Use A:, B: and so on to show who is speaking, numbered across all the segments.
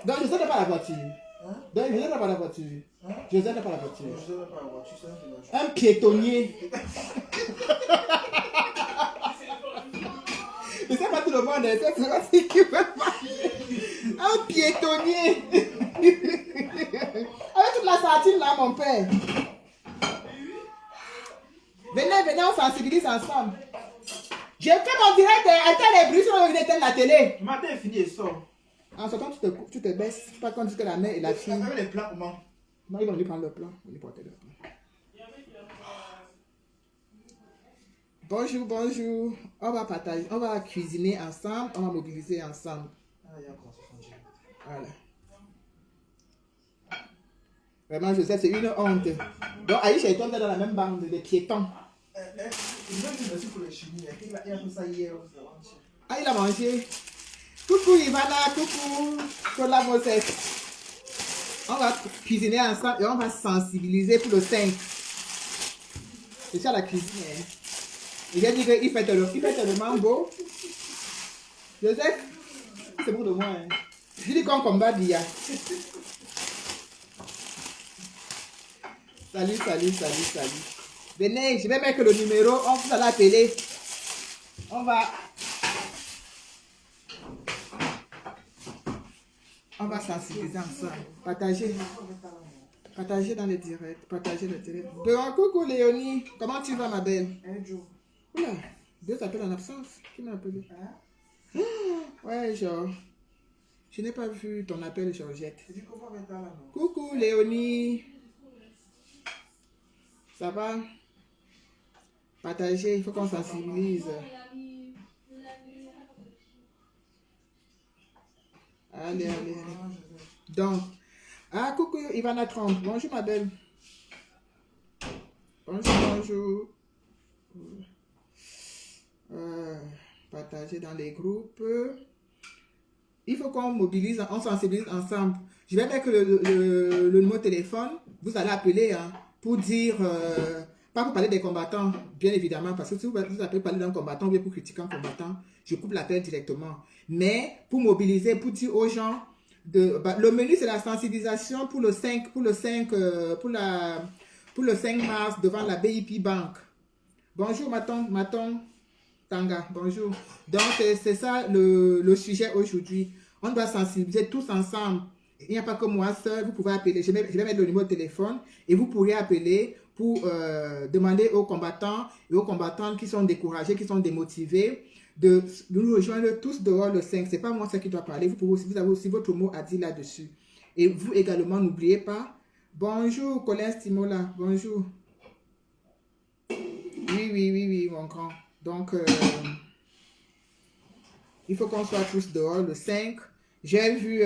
A: Donc, je ne sais pas la voiture. Donc, je ne sais pas la voiture. Je ne sais pas la voiture. Un piétonnier. Je ne sais pas tout le monde, c'est qui veut marcher. Un piétonnier. Avec toute la sardine là, mon père. Venez, on sensibilise ensemble. J'ai fait mon direct, attends les bruits sur la télé.
B: Le matin est fini et sort.
A: En sortant, tu te baisses. Pas quand tu que la mère et la fille.
B: Avec les plans, comment?
A: Non, ils vont lui prendre le plan. Ils vont lui porter le plan. Bonjour, bonjour. On va partager, on va cuisiner ensemble, on va mobiliser ensemble. Voilà. Vraiment, Joseph, c'est une honte. Donc, Aïcha et toi, vous êtes dans la même bande de piétons. Ah, il a mangé. Coucou Ivana, coucou Cola Mosef. On va cuisiner ensemble et on va sensibiliser pour le 5. C'est ça la cuisine. Hein. Il a dit qu'il fait le mango. Joseph, c'est pour de moi. Hein. Je dis qu'on combat d'IA. Salut. Venez, je vais mettre le numéro, on vous allez appeler. On va sensibiliser ensemble. Partagez dans les directs. Partagez le direct. Donc, coucou Léonie. Comment tu vas, ma belle? Oula, Dieu t'appelle en absence. Qui m'a appelé? Ouais, genre. Je n'ai pas vu ton appel, Georgette. Coucou Léonie. Ça va? Partagez, il faut qu'on sensibilise. Allez. Donc, coucou Ivana Trump. Bonjour ma belle. Bonjour. Partagez dans les groupes. Il faut qu'on mobilise, on sensibilise ensemble. Je vais mettre le numéro de téléphone. Vous allez appeler pour dire, pas pour parler des combattants, bien évidemment, parce que si vous appelez parler d'un combattant ou bien pour critiquer un combattant, je coupe l'appel directement. Mais pour mobiliser, pour dire aux gens, le menu c'est la sensibilisation pour le 5 mars devant la BIP Bank. Bonjour Maton Tanga, bonjour. Donc c'est ça le sujet aujourd'hui. On doit sensibiliser tous ensemble. Il n'y a pas que moi seul, vous pouvez appeler. Je vais mettre le numéro de téléphone et vous pourrez appeler pour demander aux combattants et aux combattantes qui sont découragés, qui sont démotivés, de nous rejoindre tous dehors le 5. Ce n'est pas moi qui dois parler. Vous avez aussi votre mot à dire là-dessus. Et vous également, n'oubliez pas. Bonjour, Colin Stimola. Bonjour. Oui, mon grand. Donc, il faut qu'on soit tous dehors le 5. J'ai vu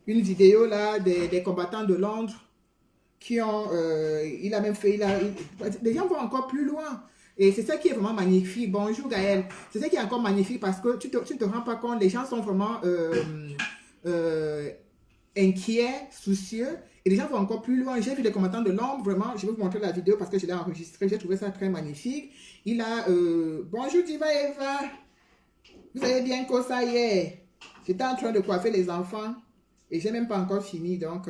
A: une vidéo là des combattants de Londres qui ont, les gens vont encore plus loin. Et c'est ça qui est vraiment magnifique. Bonjour Gaël. C'est ça qui est encore magnifique parce que tu ne te rends pas compte, les gens sont vraiment inquiets, soucieux. Et les gens vont encore plus loin. J'ai vu les combattants de l'ombre, vraiment. Je vais vous montrer la vidéo parce que je l'ai enregistrée. J'ai trouvé ça très magnifique. Il a, bonjour Diva Eva. Vous avez bien que ça y est. J'étais en train de coiffer les enfants. Et j'ai même pas encore fini. Donc,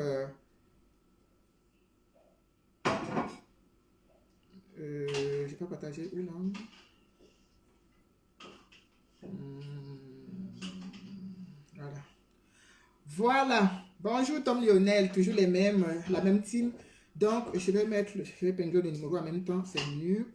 A: je vais pas partager où là. Voilà. Bonjour Tom Lionel, toujours les mêmes, la même team. Donc, je vais pingler le numéro en même temps, c'est mieux.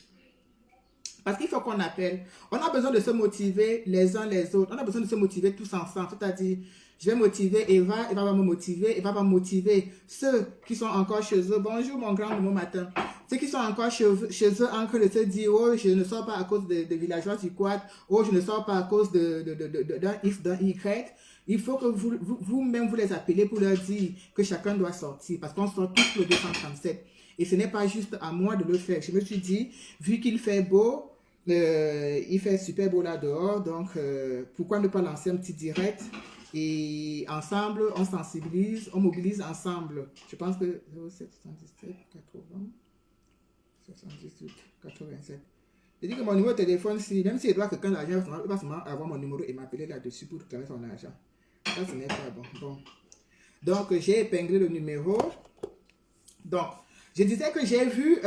A: Parce qu'il faut qu'on appelle. On a besoin de se motiver les uns les autres. On a besoin de se motiver tous ensemble. C'est-à-dire, je vais motiver Eva va me motiver, Eva va motiver ceux qui sont encore chez eux. Bonjour mon grand bon matin. Ceux qui sont encore chez eux en train de se dire, oh, je ne sors pas à cause de villageois du quad, oh, je ne sors pas à cause d'un X, d'un Y. Il faut que vous-même vous les appelez pour leur dire que chacun doit sortir. Parce qu'on sort tous le 237. Et ce n'est pas juste à moi de le faire. Je me suis dit, vu qu'il fait beau, il fait super beau là dehors, donc pourquoi ne pas lancer un petit direct et ensemble on sensibilise, on mobilise ensemble. Je pense que 07 77 80 78 87. Je dis que mon numéro de téléphone, si, même s'il doit quelqu'un l'argent, il va seulement avoir mon numéro et m'appeler là-dessus pour réclamer son argent. Ça, ce n'est pas bon. Bon. Donc, j'ai épinglé le numéro. Donc, je disais que j'ai vu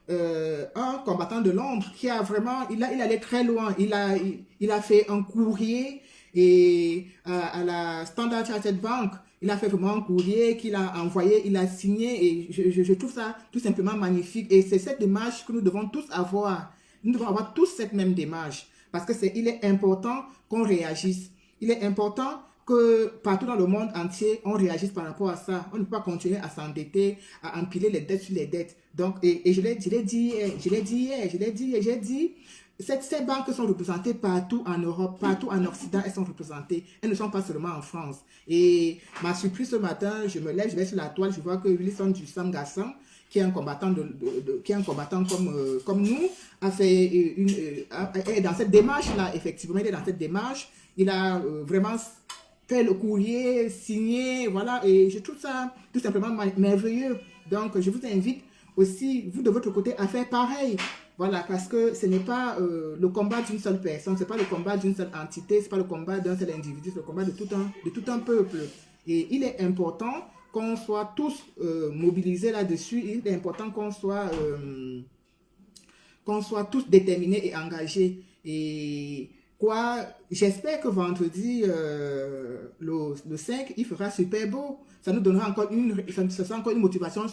A: un combattant de l'ombre qui a vraiment, il allait très loin. Il a fait un courrier et à la Standard Chartered Bank, il a fait vraiment un courrier qu'il a envoyé, il a signé et je trouve ça tout simplement magnifique. Et c'est cette démarche que nous devons tous avoir. Nous devons avoir tous cette même démarche parce que il est important qu'on réagisse. Il est important que partout dans le monde entier, on réagisse par rapport à ça. On ne peut pas continuer à s'endetter, à empiler les dettes sur les dettes. Donc, et je l'ai dit hier, j'ai dit, ces banques sont représentées partout en Europe, partout en Occident, elles sont représentées. Elles ne sont pas seulement en France. Et ma surprise ce matin, je me lève, je vais sur la toile, je vois que Wilson du Sangassan, qui est un combattant, qui est un combattant comme nous, a fait est dans cette démarche-là, effectivement, il est dans cette démarche. Il a vraiment fait le courrier, signé, voilà, et je trouve ça tout simplement merveilleux. Donc, je vous invite aussi, vous de votre côté, à faire pareil. Voilà, parce que ce n'est pas le combat d'une seule personne, ce n'est pas le combat d'une seule entité, ce n'est pas le combat d'un seul individu, c'est le combat de tout un peuple. Et il est important qu'on soit tous mobilisés là-dessus, il est important qu'on soit tous déterminés et engagés. Et quoi, j'espère que vendredi, le 5, il fera super beau. Ça nous donnera encore ça sera encore une motivation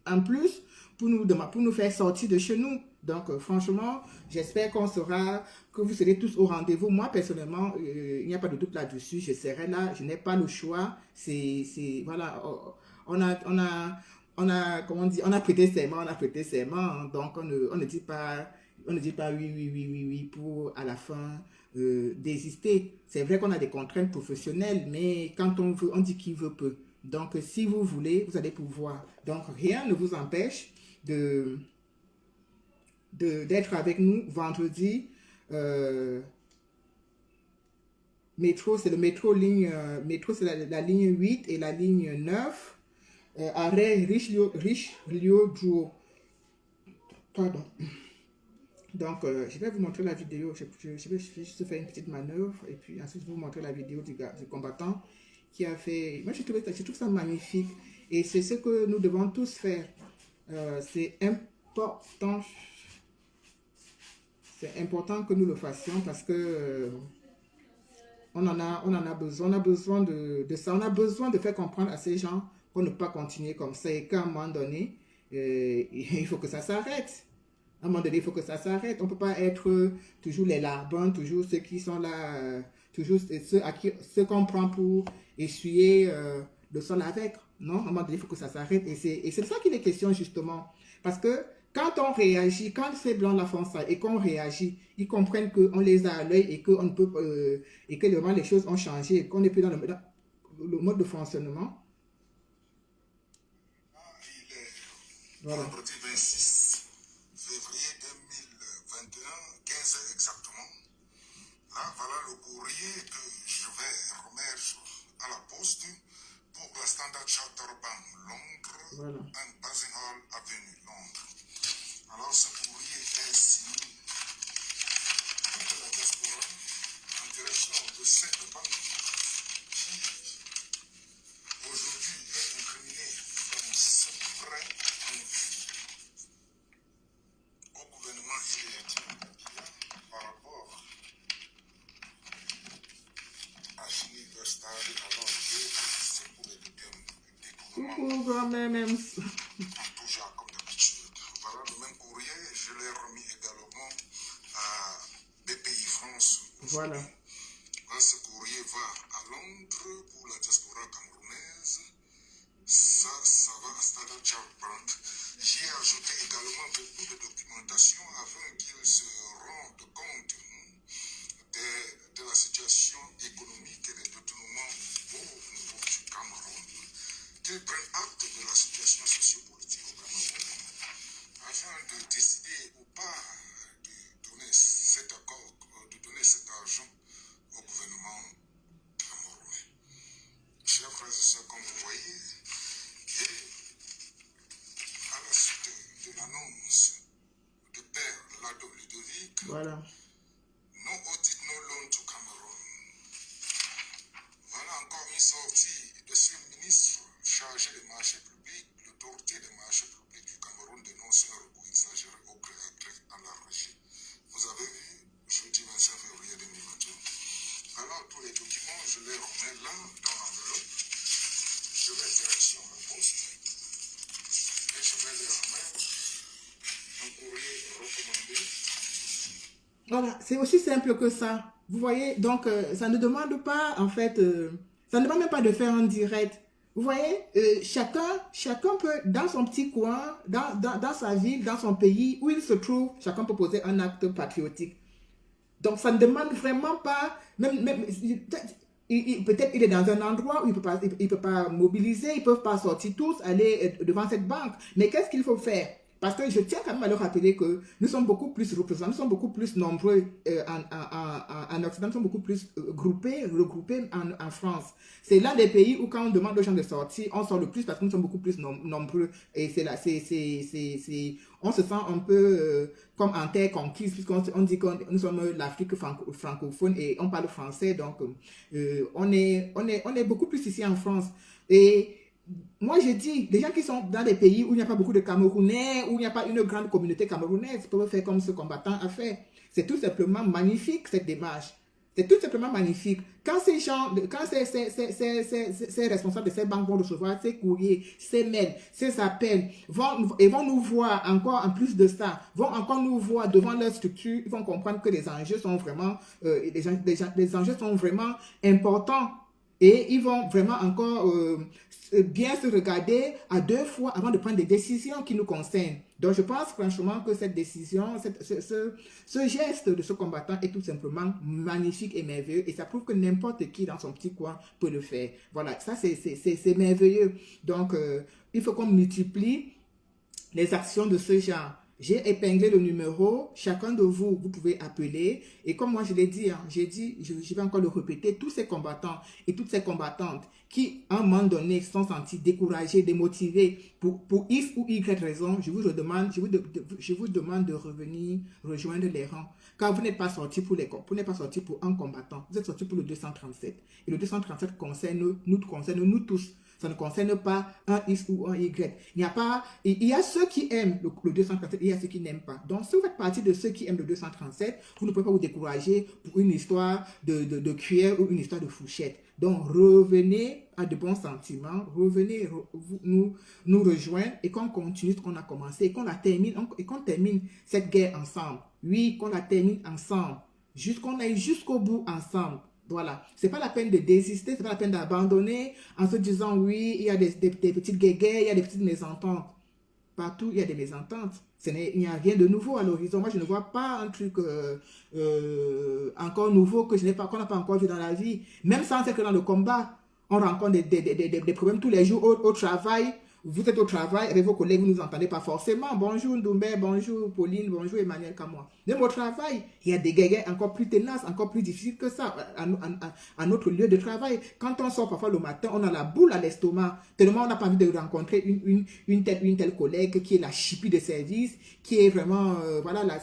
A: en plus pour nous faire sortir de chez nous. Donc, franchement, j'espère que vous serez tous au rendez-vous. Moi, personnellement, il n'y a pas de doute là-dessus. Je serai là, je n'ai pas le choix. Voilà, comment on dit, on a prêté serment, donc on ne dit pas oui, oui, oui, oui, oui, pour à la fin désister. C'est vrai qu'on a des contraintes professionnelles, mais quand on veut, on dit qui veut peut. Donc, si vous voulez, vous allez pouvoir. Donc, rien ne vous empêche d'être avec nous vendredi. Métro, c'est le métro c'est la ligne 8 et la ligne 9. Arrêt Richelieu Duo. Pardon. Donc, je vais vous montrer la vidéo. Je vais juste faire une petite manœuvre et puis ensuite je vais vous montrer la vidéo du combattant qui a fait. Moi, je trouve ça magnifique et c'est ce que nous devons tous faire. C'est important. C'est important que nous le fassions parce que on en a besoin. On a besoin de ça. On a besoin de faire comprendre à ces gens qu'on ne peut pas continuer comme ça et qu'à un moment donné, il faut que ça s'arrête. À un moment donné, il faut que ça s'arrête. On ne peut pas être toujours les larbins, toujours ceux qui sont là, toujours ceux qu'on prend pour essuyer le sol avec. Non, à un moment donné, il faut que ça s'arrête. Et c'est de ça qu'il est question, justement. Parce que quand on réagit, quand ces blancs la font ça et qu'on réagit, ils comprennent qu'on les a à l'œil et qu'on ne peut et que vraiment les choses ont changé, qu'on n'est plus dans le mode de fonctionnement.
C: Voilà. Vendredi 26 février 2021, 15 heures exactement. Là, voilà le courrier que je vais remettre à la poste pour la Standard Chartered Bank Londres,
A: Voilà.
C: Basinghall Avenue, Londres. Alors, ce courrier est signé de la diaspora en direction de cette banque qui, aujourd'hui, est incriminée dans ce prêt au gouvernement étudiant par rapport à Chine Stade, alors que c'est pour les détournements.
A: Coucou, grand-mère, même.
C: Toujours comme d'habitude. Voilà le même courrier, je l'ai remis également à BPI France.
A: Voilà.
C: Là, ce courrier va à Londres pour la diaspora camerounaise. Ça va à Standard Chartered Bank. J'ai ajouté également beaucoup de documentation afin qu'ils se rendent compte de la situation économique et des détournements au niveau du Cameroun. Qu'ils prennent acte de la situation sociopolitique au Cameroun afin de décider ou pas de donner cet accord, de donner cet argent au gouvernement camerounais. Chers frères et sœurs, comme vous voyez, et à la suite de l'annonce de perte
A: Voilà, c'est aussi simple que ça. Vous voyez, donc ça ne demande pas, en fait, ça ne demande même pas de faire un direct. Vous voyez, chacun peut, dans son petit coin, dans sa ville, dans son pays où il se trouve, chacun peut poser un acte patriotique. Donc, ça ne demande vraiment pas, peut-être il est dans un endroit où il peut pas mobiliser, ils ne peuvent pas sortir tous, aller devant cette banque. Mais qu'est-ce qu'il faut faire? Parce que je tiens quand même à le rappeler que nous sommes beaucoup plus représentants, nous sommes beaucoup plus nombreux en Occident, nous sommes beaucoup plus regroupés en France. C'est l'un des pays où quand on demande aux gens de sortir, on sort le plus parce que nous sommes beaucoup plus nombreux. Et c'est là, on se sent un peu comme en terre conquise, puisqu'on dit que nous sommes l'Afrique francophone et on parle français, donc on est beaucoup plus ici en France. Et moi, je dis, les gens qui sont dans des pays où il n'y a pas beaucoup de Camerounais, où il n'y a pas une grande communauté camerounaise, peuvent faire comme ce combattant a fait. C'est tout simplement magnifique, cette démarche. C'est tout simplement magnifique. Quand ces gens, quand ces responsables de ces banques vont recevoir ces courriers, ces mails, ces appels, vont nous voir encore, en plus de ça, vont encore nous voir devant leur structure, ils vont comprendre que les enjeux sont vraiment, les enjeux sont vraiment importants. Et ils vont vraiment encore bien se regarder à deux fois avant de prendre des décisions qui nous concernent. Donc je pense franchement que cette décision, ce geste de ce combattant est tout simplement magnifique et merveilleux. Et ça prouve que n'importe qui dans son petit coin peut le faire. Voilà, ça c'est merveilleux. Donc il faut qu'on multiplie les actions de ce genre. J'ai épinglé le numéro, chacun de vous, vous pouvez appeler. Et comme moi je l'ai dit, je vais encore le répéter, tous ces combattants et toutes ces combattantes qui, à un moment donné, se sont sentis découragés, démotivés pour X ou Y raison, je vous demande de revenir rejoindre les rangs. Car vous n'êtes pas sorti pour un combattant, vous êtes sorti pour le 237. Et le 237 concerne nous tous. Ça ne concerne pas un X ou un Y. Il y a ceux qui aiment le 237, il y a ceux qui n'aiment pas. Donc, si vous faites partie de ceux qui aiment le 237, vous ne pouvez pas vous décourager pour une histoire de cuillère ou une histoire de fourchette. Donc, revenez à de bons sentiments, revenez nous rejoindre et qu'on continue ce qu'on a commencé et qu'on termine cette guerre ensemble. Oui, qu'on la termine ensemble, qu'on aille jusqu'au bout ensemble. Voilà, c'est pas la peine de désister, c'est pas la peine d'abandonner en se disant oui, il y a des petites guéguerres, il y a des petites mésententes. Partout, il y a des mésententes. Il n'y a rien de nouveau à l'horizon. Moi, je ne vois pas un truc encore nouveau qu'on n'a pas encore vu dans la vie. Même sans être dans le combat, on rencontre des problèmes tous les jours au travail. Vous êtes au travail avec vos collègues, vous ne nous entendez pas forcément. Bonjour Ndoumbe, bonjour Pauline, bonjour Emmanuel Kamoa. Même au travail, il y a des guerres encore plus tenaces, encore plus difficiles que ça à notre lieu de travail. Quand on sort parfois le matin, on a la boule à l'estomac. Tellement on n'a pas envie de rencontrer une telle collègue qui est la chipie de service, qui est vraiment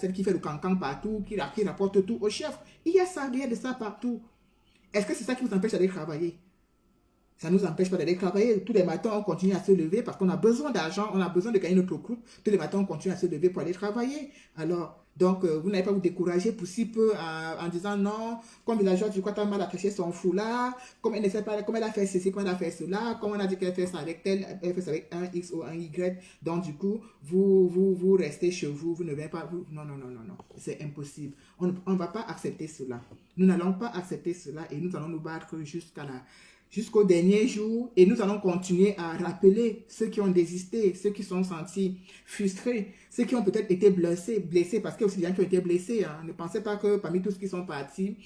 A: celle qui fait le cancan partout, qui rapporte tout au chef. Il y a de ça partout. Est-ce que c'est ça qui vous empêche d'aller travailler? Ça ne nous empêche pas d'aller travailler. Tous les matins, on continue à se lever parce qu'on a besoin d'argent, on a besoin de gagner notre coupe. Tous les matins, on continue à se lever pour aller travailler. Alors, donc, vous n'allez pas vous décourager pour si peu en disant non, comme villageoise, je crois que tu as mal attaché son foulard, comme elle ne sait pas, comme elle a fait ceci, comme elle a fait cela, comme on a dit qu'elle fait ça avec tel, elle fait ça avec un X ou un Y. Donc, du coup, vous restez chez vous, vous ne venez pas. Non. C'est impossible. On ne va pas accepter cela. Nous n'allons pas accepter cela et nous allons nous battre jusqu'au dernier jour et nous allons continuer à rappeler ceux qui ont désisté, ceux qui sont sentis frustrés, ceux qui ont peut-être été blessés parce qu'il y a aussi des gens qui ont été blessés. Hein. Ne pensez pas que parmi tous ceux qui sont partis,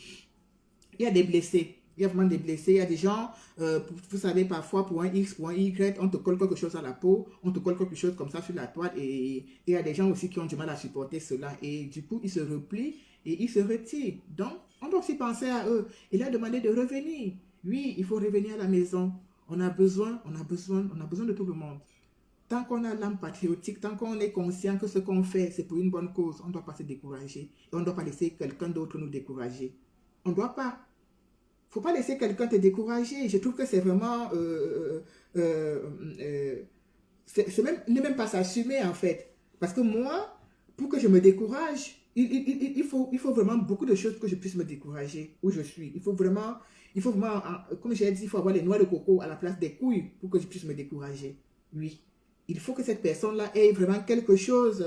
A: il y a des blessés. Il y a vraiment des blessés. Il y a des gens, vous savez, parfois pour un X, pour un Y, on te colle quelque chose à la peau, on te colle quelque chose comme ça sur la toile et il y a des gens aussi qui ont du mal à supporter cela et du coup, ils se replient et ils se retirent. Donc, on doit aussi penser à eux et leur demander de revenir. Oui, il faut revenir à la maison. On a besoin de tout le monde. Tant qu'on a l'âme patriotique, tant qu'on est conscient que ce qu'on fait, c'est pour une bonne cause, on ne doit pas se décourager. Et on ne doit pas laisser quelqu'un d'autre nous décourager. On ne doit pas. Il ne faut pas laisser quelqu'un te décourager. Je trouve que c'est vraiment... ne même pas s'assumer, en fait. Parce que moi, pour que je me décourage, il faut vraiment beaucoup de choses que je puisse me décourager où je suis. Il faut vraiment, comme j'ai dit, il faut avoir les noix de coco à la place des couilles pour que je puisse me décourager. Oui. Il faut que cette personne-là ait vraiment quelque chose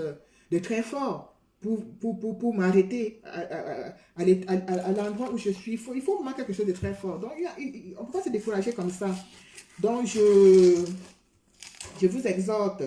A: de très fort pour m'arrêter à l'endroit où je suis. Il faut vraiment quelque chose de très fort. Donc, on ne peut pas se décourager comme ça. Donc, je vous exhorte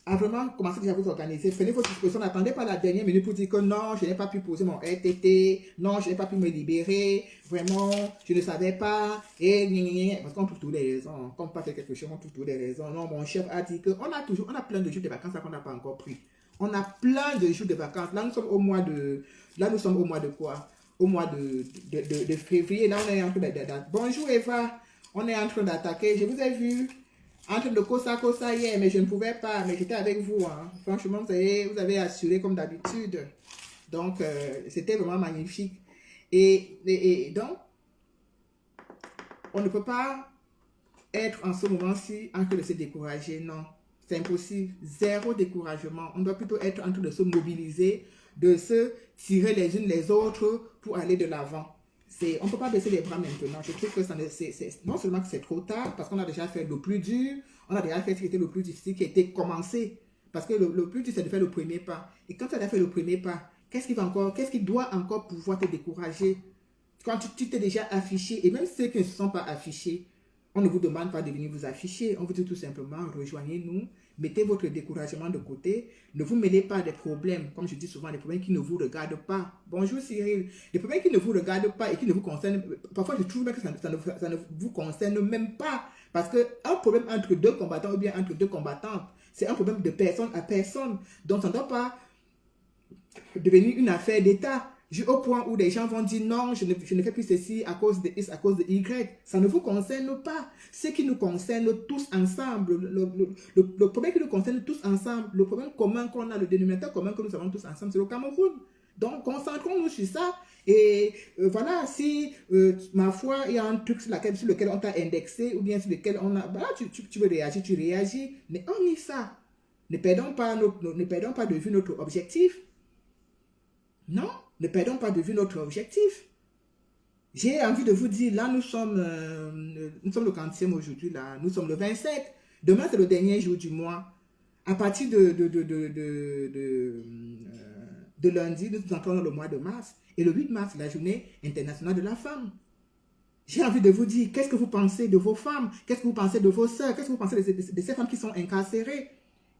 A: à vraiment commencer déjà à vous organiser. Prenez votre disposition, n'attendez pas la dernière minute pour dire que non, je n'ai pas pu poser mon RTT, non, je n'ai pas pu me libérer, vraiment, je ne savais pas, et parce qu'on trouve toutes les raisons, comme pas fait quelque chose, on trouve toutes les raisons. Non, mon chef a dit qu'on a plein de jours de vacances qu'on n'a pas encore pris. On a plein de jours de vacances. Là, nous sommes au mois de quoi? Au mois de février. Là, on est en train d'attaquer. Bonjour Eva, on est en train d'attaquer. Je vous ai vu en train de cosa hier, mais je ne pouvais pas, mais j'étais avec vous. Hein. Franchement, vous avez assuré comme d'habitude. Donc, c'était vraiment magnifique. Et donc, on ne peut pas être en ce moment-ci en train de se décourager. Non, c'est impossible. Zéro découragement. On doit plutôt être en train de se mobiliser, de se tirer les unes les autres pour aller de l'avant. On ne peut pas baisser les bras maintenant. Je trouve que non seulement que c'est trop tard, parce qu'on a déjà fait le plus dur, on a déjà fait ce qui était le plus difficile, qui était commencé. Parce que le plus dur, c'est de faire le premier pas. Et quand tu as fait le premier pas, qu'est-ce qui doit encore pouvoir te décourager? Quand tu t'es déjà affiché, et même ceux qui ne se sont pas affichés, on ne vous demande pas de venir vous afficher. On vous dit tout simplement, rejoignez-nous, mettez votre découragement de côté, ne vous mêlez pas des problèmes, comme je dis souvent, des problèmes qui ne vous regardent pas. Bonjour Cyril, les problèmes qui ne vous regardent pas et qui ne vous concernent, parfois je trouve que ça ne vous concerne même pas. Parce qu'un problème entre deux combattants ou bien entre deux combattantes, c'est un problème de personne à personne. Donc ça ne doit pas devenir une affaire d'État. Au point où des gens vont dire non, je ne fais plus ceci à cause de X, à cause de Y. Ça ne vous concerne pas. Ce qui nous concerne tous ensemble, le problème qui nous concerne tous ensemble, le problème commun qu'on a, le dénominateur commun que nous avons tous ensemble, c'est le Cameroun. Donc, concentrons-nous sur ça. Et voilà, si, ma foi, il y a un truc sur lequel on t'a indexé, ou bien sur lequel on a... Bah, tu veux réagir, tu réagis. Mais on y ça. Ne perdons pas de vue notre objectif. Non, ne perdons pas de vue notre objectif. J'ai envie de vous dire, là, nous sommes le 40e aujourd'hui, là. Nous sommes le 27. Demain, c'est le dernier jour du mois. À partir de lundi, nous entrons dans le mois de mars. Et le 8 mars, c'est la journée internationale de la femme. J'ai envie de vous dire, qu'est-ce que vous pensez de vos femmes? Qu'est-ce que vous pensez de vos sœurs? Qu'est-ce que vous pensez de ces femmes qui sont incarcérées?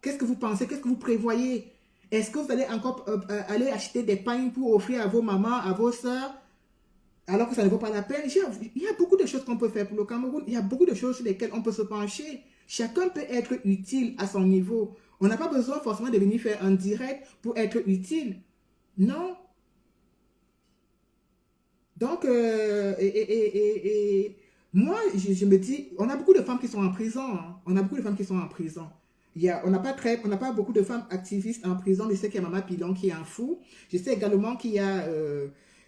A: Qu'est-ce que vous pensez? Qu'est-ce que vous prévoyez? Est-ce que vous allez encore aller acheter des pains pour offrir à vos mamans, à vos sœurs, alors que ça ne vaut pas la peine? Il y a beaucoup de choses qu'on peut faire pour le Cameroun. Il y a beaucoup de choses sur lesquelles on peut se pencher. Chacun peut être utile à son niveau. On n'a pas besoin forcément de venir faire un direct pour être utile. Non. Donc, moi, je me dis, on a beaucoup de femmes qui sont en prison. Hein. On a beaucoup de femmes qui sont en prison. On n'a pas beaucoup de femmes activistes en prison. Je sais qu'il y a Maman Pilon qui est un fou. Je sais également qu'il y a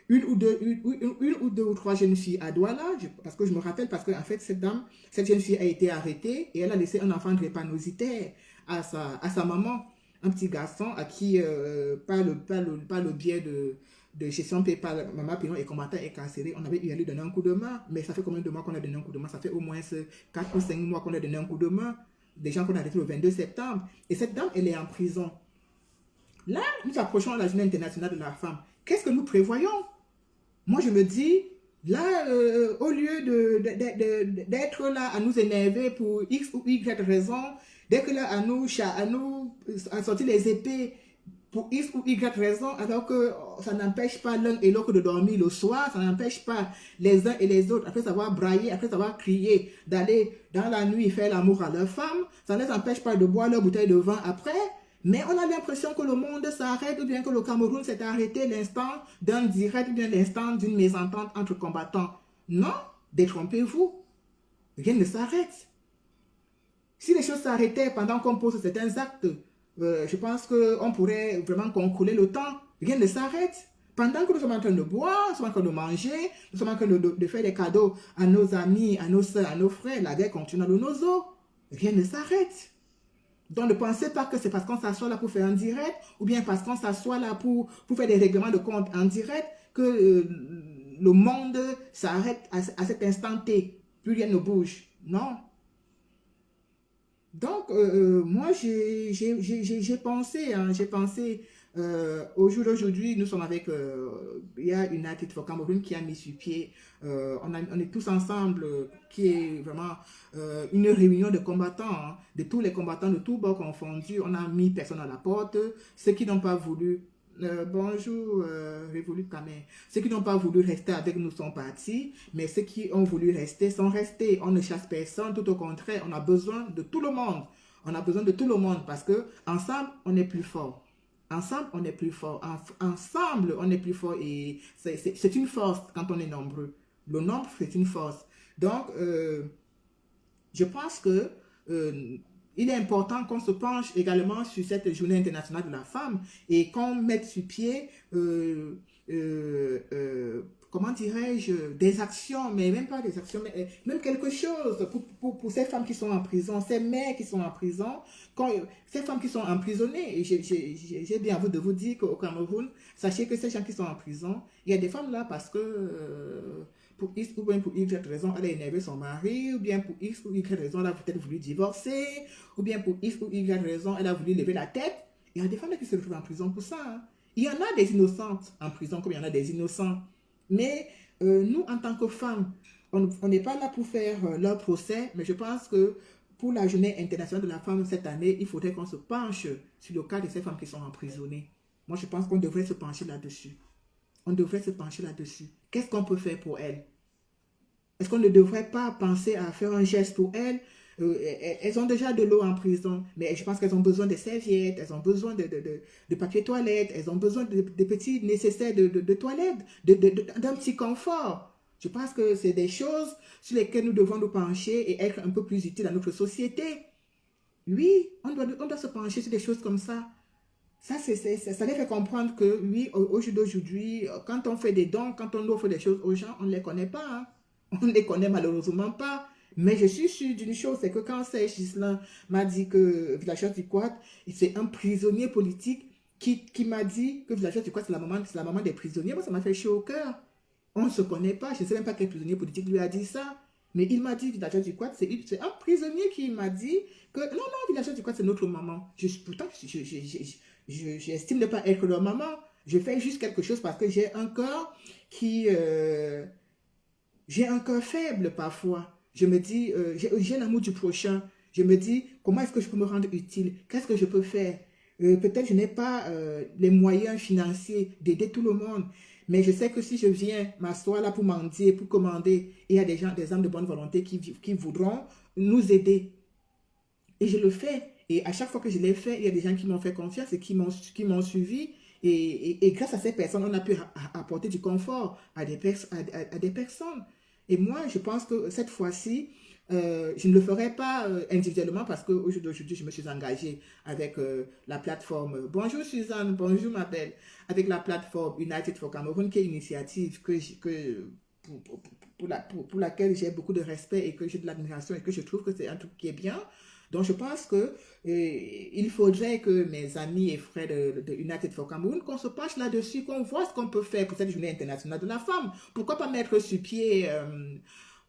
A: une ou deux ou trois jeunes filles à Douala. Parce que je me rappelle, parce qu'en fait, cette jeune fille a été arrêtée et elle a laissé un enfant drépanocytaire à sa maman. Un petit garçon à qui, par le biais de gestion PayPal, Maman Pilon est combattant et carcéré. On avait eu à lui donner un coup de main. Mais ça fait combien de mois qu'on a donné un coup de main? Ça fait au moins 4 ou 5 mois qu'on a donné un coup de main. Des gens qu'on a arrêtés le 22 septembre. Et cette dame, elle est en prison. Là, nous approchons la journée internationale de la femme. Qu'est-ce que nous prévoyons? Moi, je me dis, là, au lieu d'être là à nous énerver pour X ou Y raison, d'être là à nous sortir les épées pour X ou Y raison, alors que ça n'empêche pas l'un et l'autre de dormir le soir, ça n'empêche pas les uns et les autres, après avoir braillé, après avoir crié, d'aller dans la nuit faire l'amour à leur femme, ça ne les empêche pas de boire leur bouteille de vin après, mais on a l'impression que le monde s'arrête, ou bien que le Cameroun s'est arrêté l'instant d'un direct, ou bien l'instant d'une mésentente entre combattants. Non, détrompez-vous, rien ne s'arrête. Si les choses s'arrêtaient pendant qu'on pose certains actes, je pense qu'on pourrait vraiment contrôler le temps. Rien ne s'arrête. Pendant que nous sommes en train de boire, nous sommes en train de manger, nous sommes en train de faire des cadeaux à nos amis, à nos soeurs, à nos frères, la guerre continue dans nos os. Rien ne s'arrête. Donc ne pensez pas que c'est parce qu'on s'assoit là pour faire un direct, ou bien parce qu'on s'assoit là pour faire des règlements de compte en direct, que le monde s'arrête à cet instant T. Plus rien ne bouge. Non. Donc, moi, j'ai pensé, hein, au jour d'aujourd'hui, nous sommes avec, il y a United for Cameroun qui a mis sur pied, on est tous ensemble, qui est vraiment une réunion de combattants, hein, de tous les combattants de tous bords confondus. On a mis personne à la porte, ceux qui n'ont pas voulu, bonjour, Révolut Camer. Ceux qui n'ont pas voulu rester avec nous sont partis, mais ceux qui ont voulu rester sont restés. On ne chasse personne, tout au contraire, on a besoin de tout le monde. On a besoin de tout le monde parce que ensemble, on est plus fort. Ensemble, on est plus fort. Ensemble, on est plus fort et c'est une force quand on est nombreux. Le nombre, c'est une force. Donc, je pense que il est important qu'on se penche également sur cette journée internationale de la femme et qu'on mette sur pied, comment dirais-je, des actions, mais même pas des actions, mais même quelque chose pour ces femmes qui sont en prison, ces mères qui sont en prison, ces femmes qui sont emprisonnées. Et j'ai bien envie de vous dire qu'au Cameroun, sachez que ces gens qui sont en prison, il y a des femmes là parce que pour X ou bien pour Y raison, elle a énervé son mari, ou bien pour X ou Y raison, elle a peut-être voulu divorcer, ou bien pour X ou Y raison, elle a voulu lever la tête. Il y a des femmes qui se retrouvent en prison pour ça. Hein. Il y en a des innocentes en prison comme il y en a des innocents. Mais nous, en tant que femmes, on n'est pas là pour faire leur procès, mais je pense que pour la journée internationale de la femme cette année, il faudrait qu'on se penche sur le cas de ces femmes qui sont emprisonnées. Moi, je pense qu'on devrait se pencher là-dessus. On devrait se pencher là-dessus. Qu'est-ce qu'on peut faire pour elles? Est-ce qu'on ne devrait pas penser à faire un geste pour elles? Elles ont déjà de l'eau en prison, mais je pense qu'elles ont besoin de serviettes, elles ont besoin de papier toilette, elles ont besoin de petits nécessaires de toilette, d'un petit confort. Je pense que c'est des choses sur lesquelles nous devons nous pencher et être un peu plus utiles à notre société. Oui, on doit se pencher sur des choses comme ça. Ça les fait comprendre que oui, au jour d'aujourd'hui, quand on fait des dons, quand on offre des choses aux gens, on ne les connaît pas. Hein. On ne les connaît malheureusement pas. Mais je suis sûre d'une chose, c'est que quand Serge Gislain m'a dit que Villageoise du Quad, c'est un prisonnier politique qui m'a dit que Villageoise du Quad, c'est la maman des prisonniers. Moi, ça m'a fait chaud au cœur. On ne se connaît pas. Je ne sais même pas quel prisonnier politique lui a dit ça. Mais il m'a dit, Villageoise du Quad, c'est un prisonnier qui m'a dit que non, Villageoise du Quad, c'est notre maman. Pourtant, j'estime ne pas être leur maman. Je fais juste quelque chose parce que j'ai un cœur qui... j'ai un cœur faible parfois. Je me dis, j'ai l'amour du prochain. Je me dis, comment est-ce que je peux me rendre utile? Qu'est-ce que je peux faire? Peut-être je n'ai pas les moyens financiers d'aider tout le monde. Mais je sais que si je viens m'asseoir là pour mendier, pour commander, il y a des gens, des âmes de bonne volonté qui voudront nous aider. Et je le fais. Et à chaque fois que je l'ai fait, il y a des gens qui m'ont fait confiance et qui m'ont suivi. Et grâce à ces personnes, on a pu apporter du confort à des personnes. Et moi, je pense que cette fois-ci, je ne le ferai pas individuellement parce qu'aujourd'hui, je me suis engagée avec la plateforme. Bonjour Suzanne, bonjour ma belle. Avec la plateforme United for Cameroun, qui est une initiative pour laquelle j'ai beaucoup de respect et que j'ai de l'admiration et que je trouve que c'est un truc qui est bien. Donc, je pense que il faudrait que mes amis et frères de United for Cameroun, qu'on se penche là-dessus, qu'on voit ce qu'on peut faire pour cette journée internationale de la femme. Pourquoi pas mettre sur pied...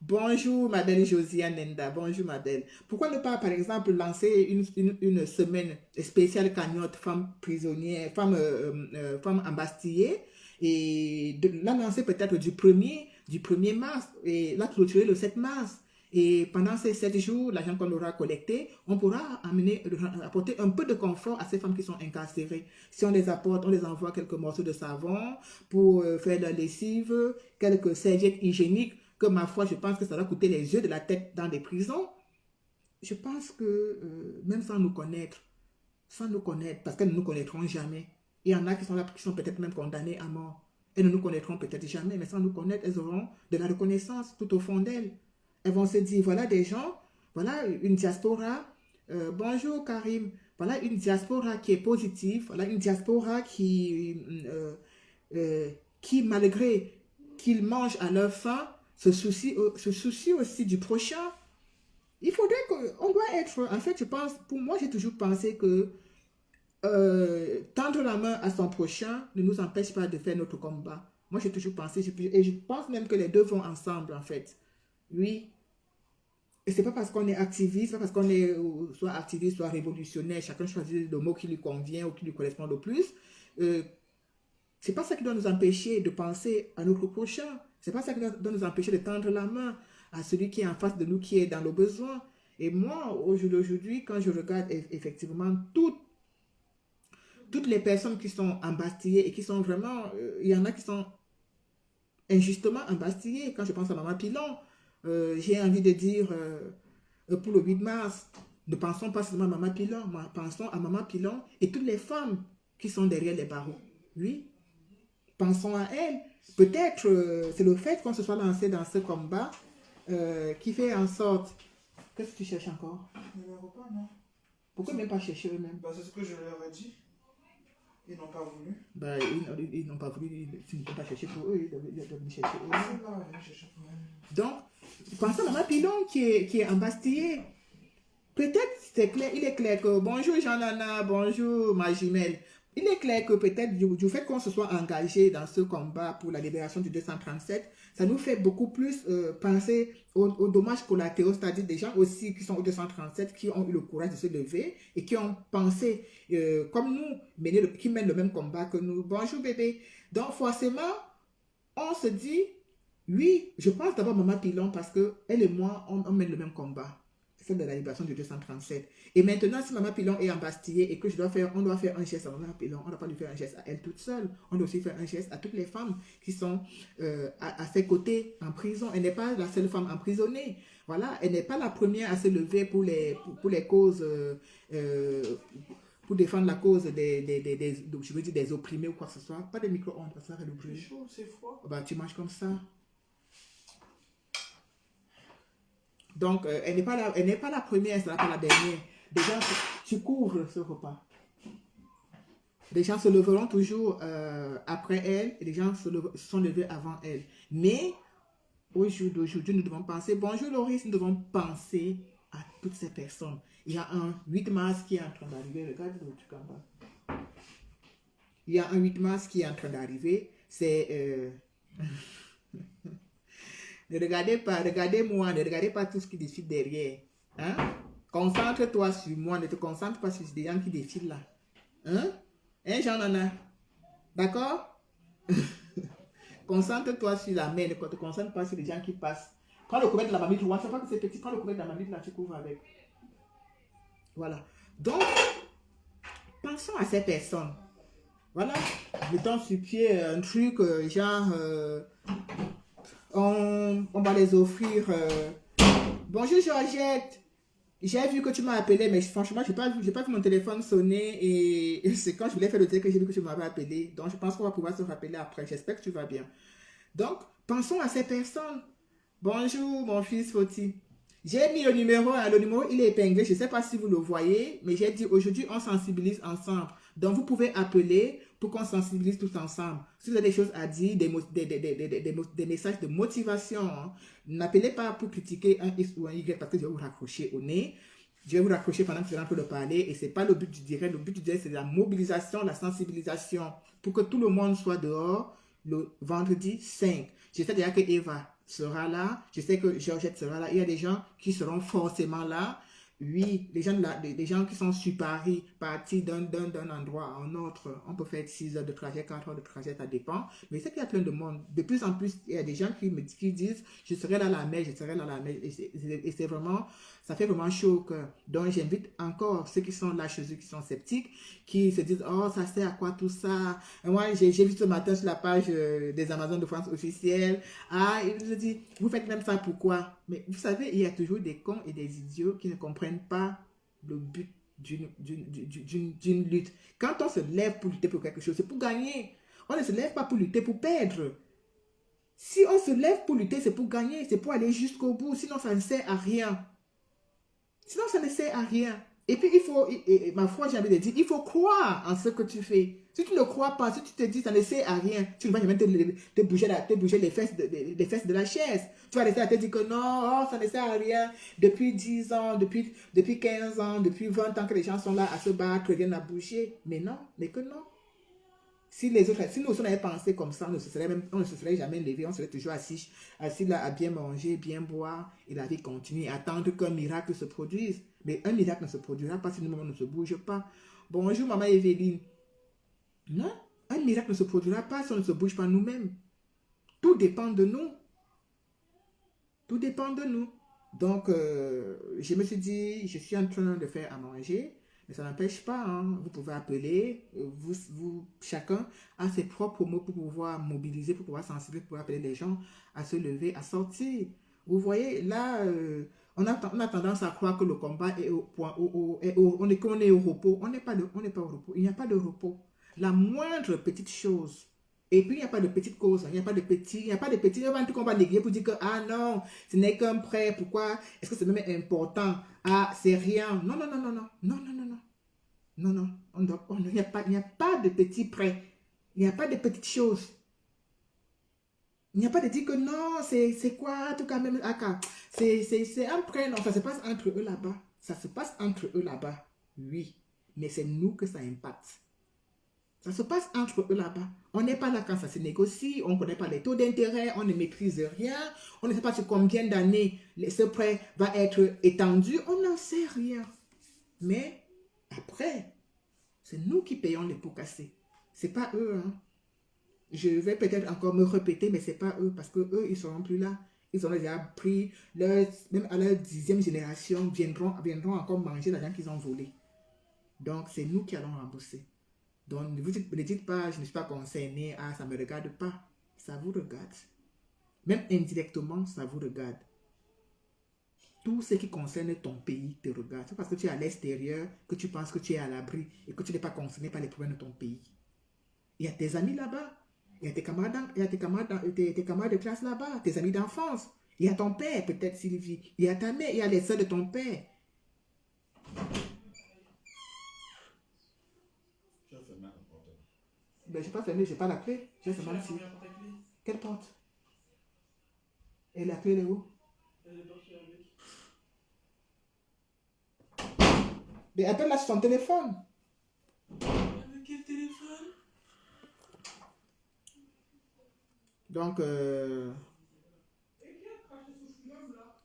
A: bonjour, ma belle Josiane Nenda. Bonjour, ma belle. Pourquoi ne pas, par exemple, lancer une semaine spéciale cagnotte femmes prisonnières, femmes embastillées et la lancer peut-être du 1er mars et la clôturer le 7 mars. Et pendant ces 7 jours, l'argent qu'on aura collecté, on pourra apporter un peu de confort à ces femmes qui sont incarcérées. Si on les apporte, on les envoie quelques morceaux de savon pour faire la lessive, quelques serviettes hygiéniques, que ma foi, je pense que ça va coûter les yeux de la tête dans des prisons. Je pense que même sans nous connaître, parce qu'elles ne nous connaîtront jamais, il y en a qui sont là, qui sont peut-être même condamnées à mort. Elles ne nous connaîtront peut-être jamais, mais sans nous connaître, elles auront de la reconnaissance tout au fond d'elles. Elles vont se dire, voilà des gens, voilà une diaspora. Bonjour Karim. Voilà une diaspora qui est positive. Voilà une diaspora qui malgré qu'ils mangent à leur faim, se soucie aussi du prochain. Il faudrait qu'on doit être... En fait, je pense, pour moi, j'ai toujours pensé que tendre la main à son prochain ne nous empêche pas de faire notre combat. Moi, j'ai toujours pensé, et je pense même que les deux vont ensemble, en fait. Oui. Et c'est pas parce qu'on est activiste, pas parce qu'on est soit activiste, soit révolutionnaire, chacun choisit le mot qui lui convient ou qui lui correspond le plus. C'est pas ça qui doit nous empêcher de penser à notre prochain. C'est pas ça qui doit nous empêcher de tendre la main à celui qui est en face de nous, qui est dans le besoin. Et moi, aujourd'hui, quand je regarde effectivement toutes les personnes qui sont embastillées et qui sont vraiment... il y en a qui sont injustement embastillées. Quand je pense à Maman Pilon, j'ai envie de dire, pour le 8 mars, ne pensons pas seulement à Maman Pilon, mais pensons à Maman Pilon et toutes les femmes qui sont derrière les barreaux. Oui, pensons à elles. Peut-être c'est le fait qu'on se soit lancé dans ce combat qui fait en sorte... Qu'est-ce que tu cherches encore?
B: Numéro pas, non.
A: Pourquoi même pas chercher eux-mêmes?
B: Bah, c'est ce que je leur ai dit. Ils n'ont pas voulu.
A: Bah, ils n'ont pas voulu, ils ne peuvent pas chercher pour eux, ils doivent venir chercher eux.
B: C'est là, viens chercher pour eux.
A: Donc, pensons à Maman Pilon qui est embastillée. Peut-être, c'est clair, il est clair que bonjour Jean-Nana, bonjour ma jumelle. Il est clair que peut-être du fait qu'on se soit engagé dans ce combat pour la libération du 237, ça nous fait beaucoup plus penser aux dommages collatéraux, c'est-à-dire des gens aussi qui sont au 237, qui ont eu le courage de se lever et qui ont pensé, comme nous, qui mènent le même combat que nous. Bonjour bébé. Donc forcément, on se dit, oui, je pense d'abord à Maman Pilon parce qu'elle et moi, on mène le même combat. C'est de la libération du 237. Et maintenant, si Maman Pilon est embastillée et que on doit faire un geste à Maman Pilon, on ne doit pas lui faire un geste à elle toute seule. On doit aussi faire un geste à toutes les femmes qui sont à ses côtés en prison. Elle n'est pas la seule femme emprisonnée. Voilà, elle n'est pas la première à se lever pour les causes, pour défendre la cause je veux dire des opprimés ou quoi que ce soit. Pas des micro-ondes, ça fait le bruit.
B: C'est chaud, c'est froid.
A: Bah, tu manges comme ça. Donc, elle n'est pas la première, elle ne sera pas la dernière. Déjà, tu couvres ce repas. Les gens se leveront toujours après elle et les gens se sont levés avant elle. Mais, au jour d'aujourd'hui, nous devons penser, bonjour Loris, nous devons penser à toutes ces personnes. Il y a un 8 mars qui est en train d'arriver. Regarde le truc en bas. Il y a un 8 mars qui est en train d'arriver. C'est... Ne regardez pas, regardez-moi, ne regardez pas tout ce qui défile derrière. Hein? Concentre-toi sur moi, ne te concentre pas sur des gens qui défilent là. Hein? Hein, Jean-Nana? D'accord? Concentre-toi sur la main, ne te concentre pas sur les gens qui passent. Prends le couvercle de la mamie, tu vois, c'est pas que c'est petit, prends le couvercle de la mamie, là, tu couvres avec. Voilà. Donc, pensons à ces personnes. Voilà. Mettons sur pied un truc, genre... on va les offrir. Bonjour Georgette, j'ai vu que tu m'as appelé, mais franchement, j'ai pas vu mon téléphone sonner et c'est quand je voulais faire le télé que j'ai vu que tu m'avais appelé. Donc, je pense qu'on va pouvoir se rappeler après. J'espère que tu vas bien. Donc, pensons à ces personnes. Bonjour, mon fils Foti. J'ai mis le numéro, hein, le numéro il est épinglé, je ne sais pas si vous le voyez, mais j'ai dit aujourd'hui on sensibilise ensemble. Donc vous pouvez appeler pour qu'on sensibilise tous ensemble. Si vous avez des choses à dire, des messages de motivation, hein, n'appelez pas pour critiquer un X ou un Y parce que je vais vous raccrocher au nez. Je vais vous raccrocher pendant que je suis en train de parler et ce n'est pas le but du direct. Le but du direct c'est la mobilisation, la sensibilisation pour que tout le monde soit dehors le vendredi 5. Je sais déjà que Eva sera là. Je sais que Georgette sera là. Il y a des gens qui seront forcément là. Oui, les gens qui sont sur Paris, partis d'un endroit à un autre, on peut faire 6 heures de trajet, 4 heures de trajet, ça dépend. Mais c'est qu'il y a plein de monde. De plus en plus, il y a des gens qui disent, je serai là à la mer, je serai là à la mer. Et c'est vraiment, ça fait vraiment chaud au cœur. Donc, j'invite encore ceux qui sont là chez eux, qui sont sceptiques, qui se disent, oh, ça sert à quoi tout ça? Et moi, j'ai vu ce matin sur la page des Amazones de France officielle. Ah, ils se disent, vous faites même ça pourquoi? Mais vous savez, il y a toujours des cons et des idiots qui ne comprennent pas le but d'une lutte. Quand on se lève pour lutter pour quelque chose, c'est pour gagner. On ne se lève pas pour lutter pour perdre. Si on se lève pour lutter, c'est pour gagner, c'est pour aller jusqu'au bout. Sinon, ça ne sert à rien. Sinon, ça ne sert à rien. Et puis, il faut, ma foi, j'ai envie de dire, il faut croire en ce que tu fais. Si tu ne crois pas, si tu te dis, ça ne sert à rien, tu ne vas jamais te bouger les fesses de la chaise. Tu vas rester à te dire que non, oh, ça ne sert à rien. Depuis 10 ans, depuis 15 ans, depuis 20 ans que les gens sont là à se battre, viennent à bouger. Mais non, mais que non. Si les autres, si nous aussi on avait pensé comme ça, on ne se serait jamais levé, on serait toujours assis là à bien manger, bien boire, et la vie continue, attendre qu'un miracle se produise. Mais un miracle ne se produira pas si nous-mêmes on ne se bouge pas. Bonjour, maman Evelyne. Non, un miracle ne se produira pas si on ne se bouge pas nous-mêmes. Tout dépend de nous. Tout dépend de nous. Donc, je me suis dit, je suis en train de faire à manger. Mais ça n'empêche pas, hein, vous pouvez appeler, chacun a ses propres mots pour pouvoir mobiliser, pour pouvoir sensibiliser, pour pouvoir appeler les gens à se lever, à sortir. Vous voyez, là, on a tendance à croire que le combat est au point, qu'on est au repos. On n'est pas au repos, il n'y a pas de repos. La moindre petite chose, et puis il n'y a pas de petite cause, il n'y a pas de petit, qu'on va négliger pour dire que, ah non, ce n'est qu'un prêt, pourquoi, est-ce que c'est même important, ah, c'est rien, non, il n'y a pas de petits prêts, il n'y a pas de petites choses, il n'y a pas de dire que non, c'est quoi, en tout cas même, c'est un prêt, non, ça se passe entre eux là-bas, oui, mais c'est nous que ça impacte. Ça se passe entre eux là-bas. On n'est pas là quand ça se négocie, on ne connaît pas les taux d'intérêt, on ne maîtrise rien, on ne sait pas sur combien d'années ce prêt va être étendu, on n'en sait rien. Mais après, c'est nous qui payons les pots cassés. Ce n'est pas eux. Hein. Je vais peut-être encore me répéter, mais ce n'est pas eux, parce qu'eux, ils ne seront plus là. Ils ont déjà pris, même à leur 10e génération, viendront encore manger l'argent qu'ils ont volé. Donc, c'est nous qui allons rembourser. Donc, ne dites pas, je ne suis pas concerné, ah, ça ne me regarde pas. Ça vous regarde. Même indirectement, ça vous regarde. Tout ce qui concerne ton pays te regarde. C'est parce que tu es à l'extérieur que tu penses que tu es à l'abri et que tu n'es pas concerné par les problèmes de ton pays. Il y a tes amis là-bas. Il y a tes camarades de classe là-bas, tes amis d'enfance. Il y a ton père, peut-être Sylvie. Il y a ta mère, il y a les soeurs de ton père. Ben, je n'ai pas fermé, je n'ai pas la clé. J'ai seulement ici. Quelle porte? Et la clé, elle est où? Mais appelle là sur ton téléphone.
B: Avec quel téléphone?
A: Donc,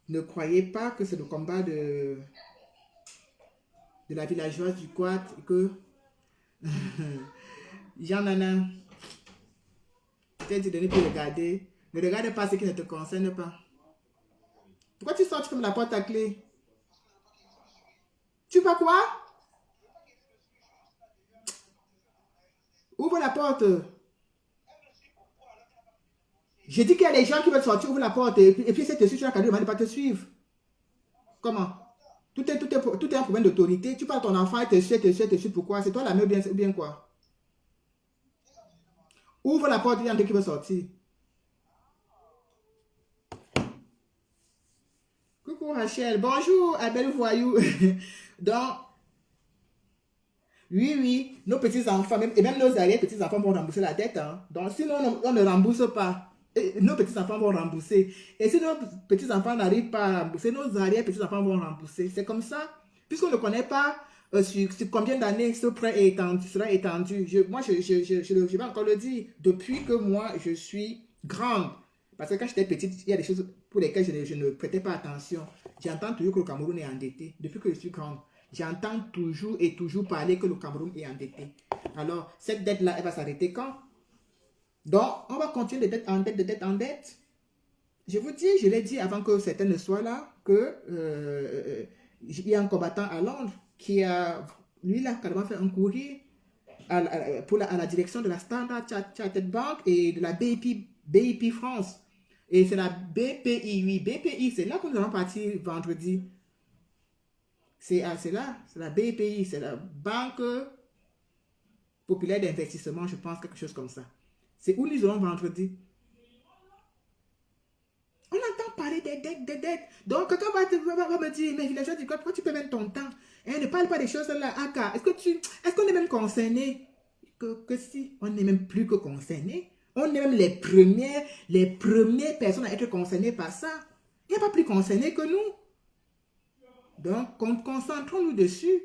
A: ne croyez pas que c'est le combat de la villageoise du Quad et que Jean Nana, peut-être dit de ne plus regarder. Ne regarde pas ce qui ne te concerne pas. Pourquoi tu sors comme la porte à clé? Tu vas quoi? Ouvre la porte. J'ai dit qu'il y a des gens qui veulent sortir, ouvre la porte. Et puis c'est te suivre, tu n'as qu'à demander de ne pas te suivre. Comment? Tout est un problème d'autorité. Tu parles à ton enfant, il te suit, pourquoi? C'est toi la mère ou bien quoi? Ouvre la porte, il y a un truc qui veut sortir. Coucou Rachel. Bonjour, Abel Voyou. Donc, oui, nos petits-enfants, et même nos arrière-petits-enfants vont rembourser la dette. Hein. Donc, sinon, on ne rembourse pas. Et nos petits-enfants vont rembourser. Et si nos petits-enfants n'arrivent pas à rembourser, nos arrière-petits-enfants vont rembourser. C'est comme ça. Puisqu'on ne connaît pas sur combien d'années ce prêt sera étendu. Moi, je vais encore le dire. Depuis que moi, je suis grande. Parce que quand j'étais petite, il y a des choses pour lesquelles je ne prêtais pas attention. J'entends toujours que le Cameroun est endetté. Depuis que je suis grande, j'entends toujours et toujours parler que le Cameroun est endetté. Alors, cette dette-là, elle va s'arrêter quand? Donc, on va continuer de dette en dette. Je vous dis, je l'ai dit avant que certains ne soient là, que il y a un combattant à Londres qui a, lui, là, carrément fait un courrier à la direction de la Standard Chartered Bank et de la BIP France. Et c'est la BPI, oui, BPI, c'est là que nous allons partir vendredi. C'est là, c'est la BPI, c'est la Banque Populaire d'Investissement, je pense, quelque chose comme ça. C'est où nous allons vendredi. On entend parler des dettes. Donc, quelqu'un va me dire, mais villageois du code, pourquoi tu peux mettre ton temps? Ne parle pas des choses là. Aka, est-ce qu'on est même concerné? Que si, on n'est même plus que concerné. On est même les premières personnes à être concernées par ça. Il n'y a pas plus concerné que nous. Donc, concentrons-nous dessus.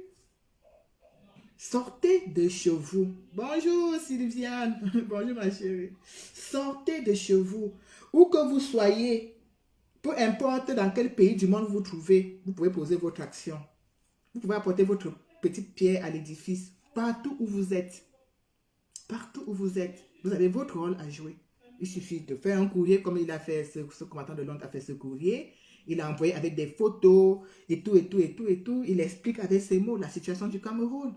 A: Sortez de chez vous. Bonjour Sylviane. Bonjour ma chérie. Sortez de chez vous. Où que vous soyez, peu importe dans quel pays du monde vous trouvez, vous pouvez poser votre action. Vous pouvez apporter votre petite pierre à l'édifice. Partout où vous êtes. Partout où vous êtes. Vous avez votre rôle à jouer. Il suffit de faire un courrier comme il a fait, ce combattant de Londres a fait ce courrier. Il a envoyé avec des photos et tout, et tout, et tout, et tout. Il explique avec ses mots la situation du Cameroun.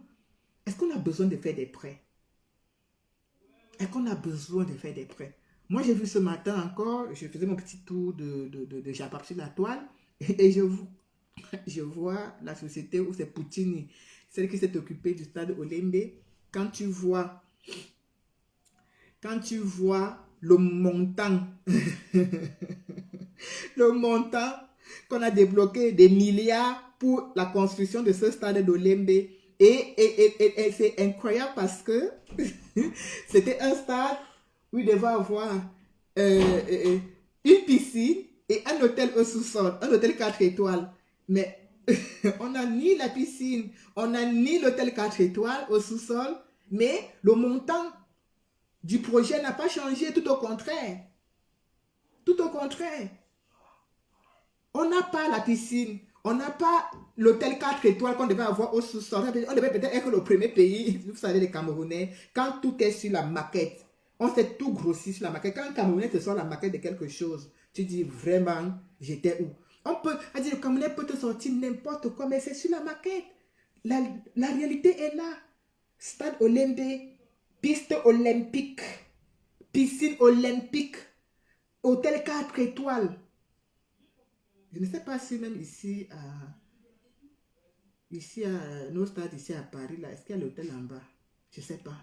A: Est-ce qu'on a besoin de faire des prêts? Est-ce qu'on a besoin de faire des prêts? Moi, j'ai vu ce matin encore, je faisais mon petit tour de Japap sur la toile et je vois la société où c'est Poutine, celle qui s'est occupée du stade Olembe. Quand tu vois le montant, le montant qu'on a débloqué des milliards pour la construction de ce stade d'Olembe. Et c'est incroyable parce que c'était un stade où il devait avoir une piscine et un hôtel au sous-sol, un hôtel 4 étoiles. Mais on n'a ni la piscine, on n'a ni l'hôtel 4 étoiles au sous-sol, mais le montant du projet n'a pas changé, tout au contraire. Tout au contraire. On n'a pas la piscine, on n'a pas l'hôtel 4 étoiles qu'on devait avoir au sous-sol. On devait peut-être être le premier pays, vous savez, les Camerounais, quand tout est sur la maquette. On fait tout grossir sur la maquette. Quand un Camerounais te sort la maquette de quelque chose, tu dis vraiment, j'étais où? Le Camerounais peut te sortir n'importe quoi, mais c'est sur la maquette. La réalité est là. Stade Olembe, piste olympique, piscine olympique, hôtel 4 étoiles. Je ne sais pas si même ici à nos stades, ici à Paris, là, est-ce qu'il y a l'hôtel en bas? Je ne sais pas.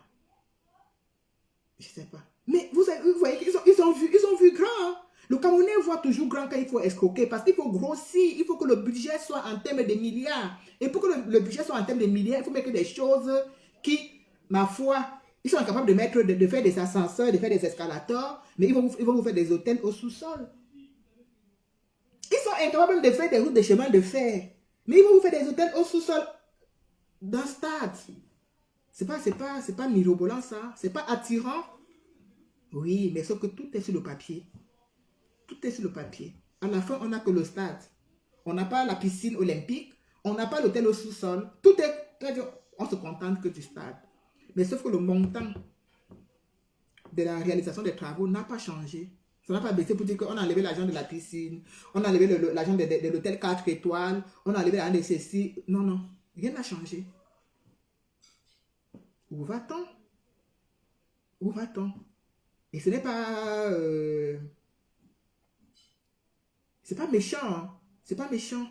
A: Je ne sais pas. Mais vous voyez qu'ils ont vu grand. Hein? Le Camerounais voit toujours grand quand il faut escroquer parce qu'il faut grossir. Il faut que le budget soit en termes de milliards. Et pour que le budget soit en termes de milliards, il faut mettre des choses qui, ma foi, ils sont incapables de faire des ascenseurs, de faire des escalators, mais ils vont vous faire des hôtels au sous-sol. Ils sont incapables de faire des routes de chemin de fer. Mais ils vont vous faire des hôtels au sous-sol d'un stade. C'est pas mirobolant ça. C'est pas attirant. Oui, mais sauf que tout est sur le papier. Tout est sur le papier. À la fin, on n'a que le stade. On n'a pas la piscine olympique. On n'a pas l'hôtel au sous-sol. Tout est... On se contente que du stade. Mais sauf que le montant de la réalisation des travaux n'a pas changé. Ça n'a pas baissé pour dire qu'on a enlevé l'argent de la piscine, on a enlevé l'argent de l'hôtel 4 étoiles, on a enlevé l'argent de ceci. Non, non, rien n'a changé. Où va-t-on? Où va-t-on? Et ce n'est pas... c'est pas méchant. Hein? C'est pas méchant.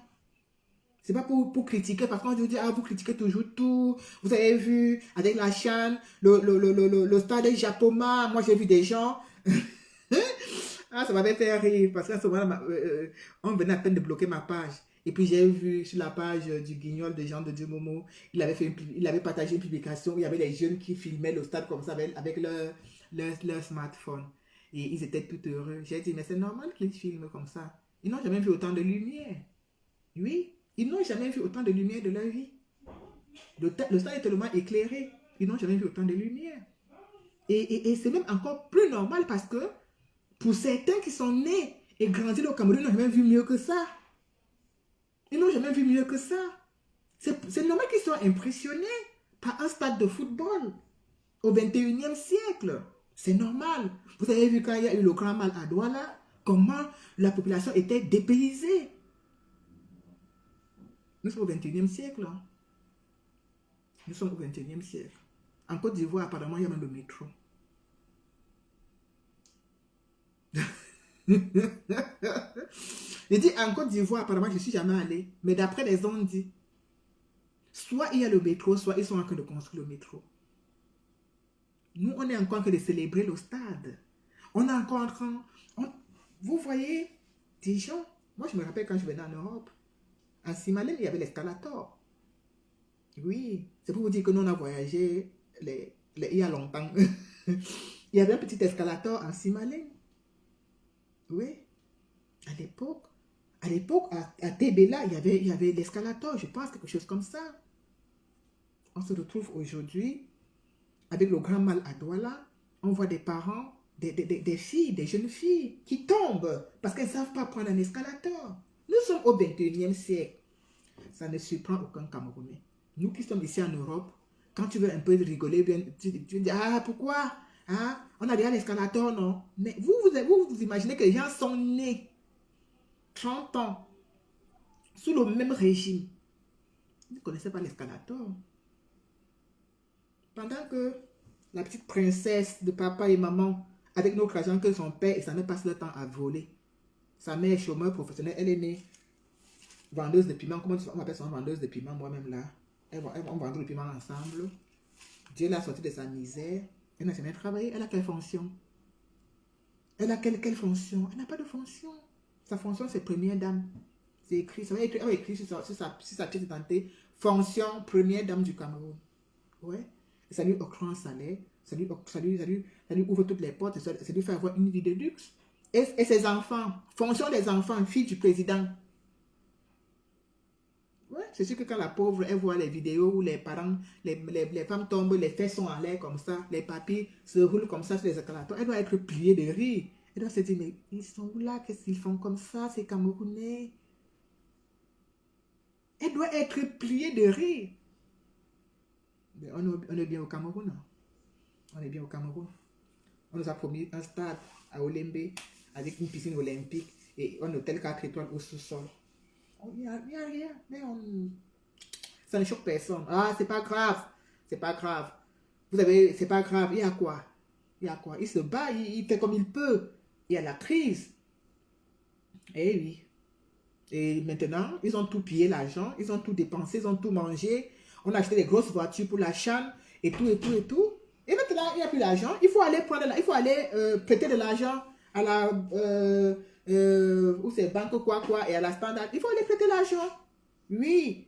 A: C'est pas pour critiquer, parce qu'on dit, ah, vous critiquez toujours tout. Vous avez vu, avec la chaîne, le stade Japoma, moi j'ai vu des gens... Ah, ça m'avait fait rire parce qu'à ce moment-là, on venait à peine de bloquer ma page. Et puis j'ai vu sur la page du Guignol de Jean de Dieu Momo, il avait partagé une publication où il y avait des jeunes qui filmaient le stade comme ça avec leur smartphone. Et ils étaient tout heureux. J'ai dit, mais c'est normal qu'ils filment comme ça. Ils n'ont jamais vu autant de lumière. Oui, ils n'ont jamais vu autant de lumière de leur vie. Le stade est tellement éclairé. Ils n'ont jamais vu autant de lumière. Et c'est même encore plus normal parce que pour certains qui sont nés et grandis au Cameroun, ils n'ont jamais vu mieux que ça. Ils n'ont jamais vu mieux que ça. C'est normal qu'ils soient impressionnés par un stade de football au 21e siècle. C'est normal. Vous avez vu quand il y a eu le grand mal à Douala, comment la population était dépaysée. Nous sommes au 21e siècle. Hein. Nous sommes au 21e siècle. En Côte d'Ivoire, apparemment, il y a même le métro. Je dis en Côte d'Ivoire, apparemment, je ne suis jamais allé. Mais d'après les gens dit, soit il y a le métro, soit ils sont en train de construire le métro. Nous, on est encore en train de célébrer le stade. On est encore en train... vous voyez, des gens... Moi, je me rappelle quand je venais en Europe, en Simalène, il y avait l'escalator. Oui, c'est pour vous dire que nous, on a voyagé il y a longtemps. Il y avait un petit escalator en Simalène. Oui, à l'époque, à Tébéla, il y avait l'escalator, je pense, quelque chose comme ça. on se retrouve aujourd'hui avec le grand mal à Douala. On voit des parents, des filles, des jeunes filles qui tombent parce qu'elles ne savent pas prendre un escalator. Nous sommes au 21e siècle. Ça ne surprend aucun Camerounais. Nous qui sommes ici en Europe, quand tu veux un peu rigoler, tu dis, ah, pourquoi hein? On a déjà l'escalator, non? Mais vous imaginez que les gens sont nés 30 ans sous le même régime. Ils ne connaissaient pas l'escalator. Pendant que la petite princesse de papa et maman, avec notre argent que son père et sa mère passent le temps à voler. Sa mère est chômeur professionnel, elle est née vendeuse de piment. Comment on appelle ça, vendeuse de piment, moi-même là. On vend le piment ensemble. Dieu l'a sorti de sa misère. Elle n'a jamais travaillé. Elle a quelle fonction? Elle a quelle fonction? Elle n'a pas de fonction. Sa fonction, c'est première dame. C'est écrit. Ça va être écrit sur sa pièce d'identité. Fonction première dame du Cameroun. Ouais. Et ça lui octroie un salaire. Ça lui ouvre toutes les portes. Ça lui fait avoir une vie de luxe. Et ses enfants. Fonction des enfants, fille du président. Ouais, c'est sûr que quand la pauvre, elle voit les vidéos où les parents, les femmes tombent, les fesses sont en l'air comme ça, les papis se roulent comme ça sur les escalators, elle doit être pliée de rire. Elle doit se dire, mais ils sont où là? Qu'est-ce qu'ils font comme ça, ces Camerounais? Elle doit être pliée de rire. Mais on est bien au Cameroun. Hein? On est bien au Cameroun. On nous a promis un stade à Olembe avec une piscine olympique et un hôtel 4 étoiles au sous-sol. Il n'y a rien, mais ça ne choque personne. Ah, c'est pas grave, c'est pas grave. C'est pas grave, il y a quoi? Il y a quoi? Il se bat, il fait comme il peut. Il y a la crise. Eh oui. Et maintenant, ils ont tout pillé l'argent, ils ont tout dépensé, ils ont tout mangé. On a acheté des grosses voitures pour la chambre et tout, et tout, et tout. Et maintenant, il n'y a plus d'argent. Il faut aller prêter de l'argent à la... ou c'est banque quoi, et à la Standard. Il faut aller prêter l'argent. Oui.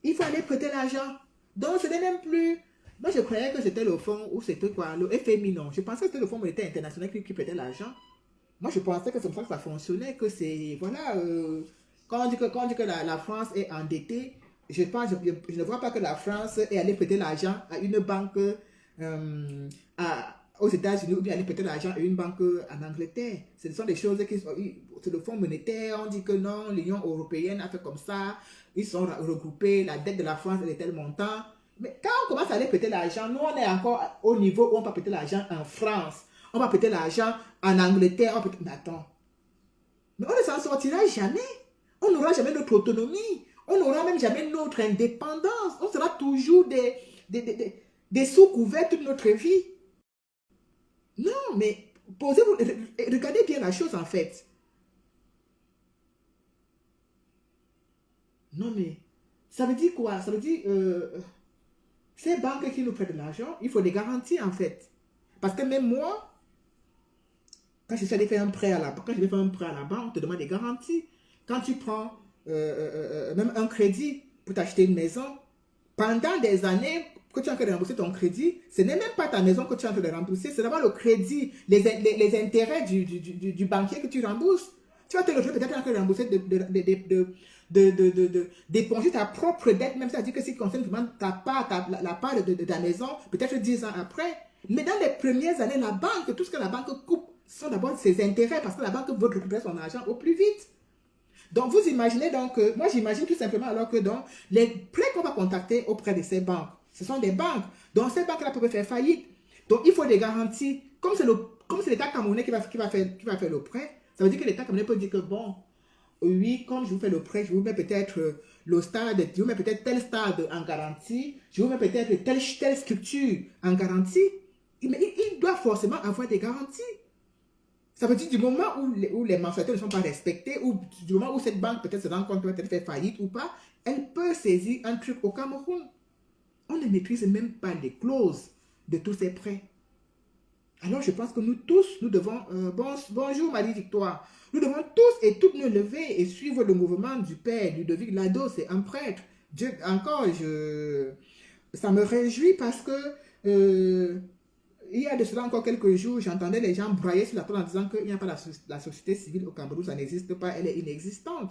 A: Il faut aller prêter l'argent. Donc, ce n'est même plus... Moi, je croyais que c'était le fonds, ou c'était quoi, le FMI, non. Je pensais que c'était le Fonds monétaire international qui prêtait l'argent. Moi, je pensais que c'est comme ça que ça fonctionnait, que c'est... Voilà, quand on dit que la France est endettée, je ne vois pas que la France est allée prêter l'argent à une banque aux États-Unis ou bien aller prêter l'argent à une banque en Angleterre. Ce sont des choses qui sont... C'est le Fonds monétaire, on dit que non, l'Union européenne a fait comme ça, ils sont regroupés, la dette de la France est de tel montant. Mais quand on commence à aller prêter l'argent, nous on est encore au niveau où on peut prêter l'argent en France, on va prêter l'argent en Angleterre, mais attends, mais on ne s'en sortira jamais, on n'aura jamais notre autonomie, on n'aura même jamais notre indépendance, on sera toujours des sous-couverts toute notre vie. Non, mais posez-vous, regardez bien la chose en fait. Non mais, ça veut dire quoi? Ça veut dire, ces banques qui nous prêtent de l'argent, il faut des garanties en fait. Parce que même moi, quand je vais faire un prêt à la banque, on te demande des garanties. Quand tu prends même un crédit pour t'acheter une maison, pendant des années que tu es en train de rembourser ton crédit, ce n'est même pas ta maison que tu es en train de rembourser, c'est d'abord le crédit, les intérêts du banquier que tu rembourses. Tu vas te retrouver peut-être en train de rembourser, d'éponger ta propre dette, même c'est-à-dire que si tu concerne vraiment la part de ta maison, peut-être 10 ans après. Mais dans les premières années, la banque, tout ce que la banque coupe, ce sont d'abord ses intérêts, parce que la banque veut récupérer son argent au plus vite. Donc, vous imaginez donc, moi j'imagine tout simplement alors que donc, les prêts qu'on va contacter auprès de ces banques, ce sont des banques. Donc, ces banques-là peuvent faire faillite. Donc, il faut des garanties. Comme c'est l'État camerounais qui va faire le prêt, ça veut dire que l'État camerounais peut dire que bon, oui, comme je vous fais le prêt, je vous mets peut-être le stade, je vous mets peut-être tel stade en garantie, je vous mets peut-être telle structure en garantie. Mais il doit forcément avoir des garanties. Ça veut dire du moment où les mensualités ne sont pas respectées, ou du moment où cette banque peut-être se rend compte peut-être faire faillite ou pas, elle peut saisir un truc au Cameroun. On ne maîtrise même pas les clauses de tous ces prêts. Alors je pense que nous tous, nous devons... bonjour Marie-Victoire. Nous devons tous et toutes nous lever et suivre le mouvement du Père Ludovic Lado, c'est un prêtre. Dieu, encore, ça me réjouit parce que... il y a de cela encore quelques jours, j'entendais les gens brailler sur la table en disant qu'il n'y a pas la société civile au Cameroun, ça n'existe pas, elle est inexistante.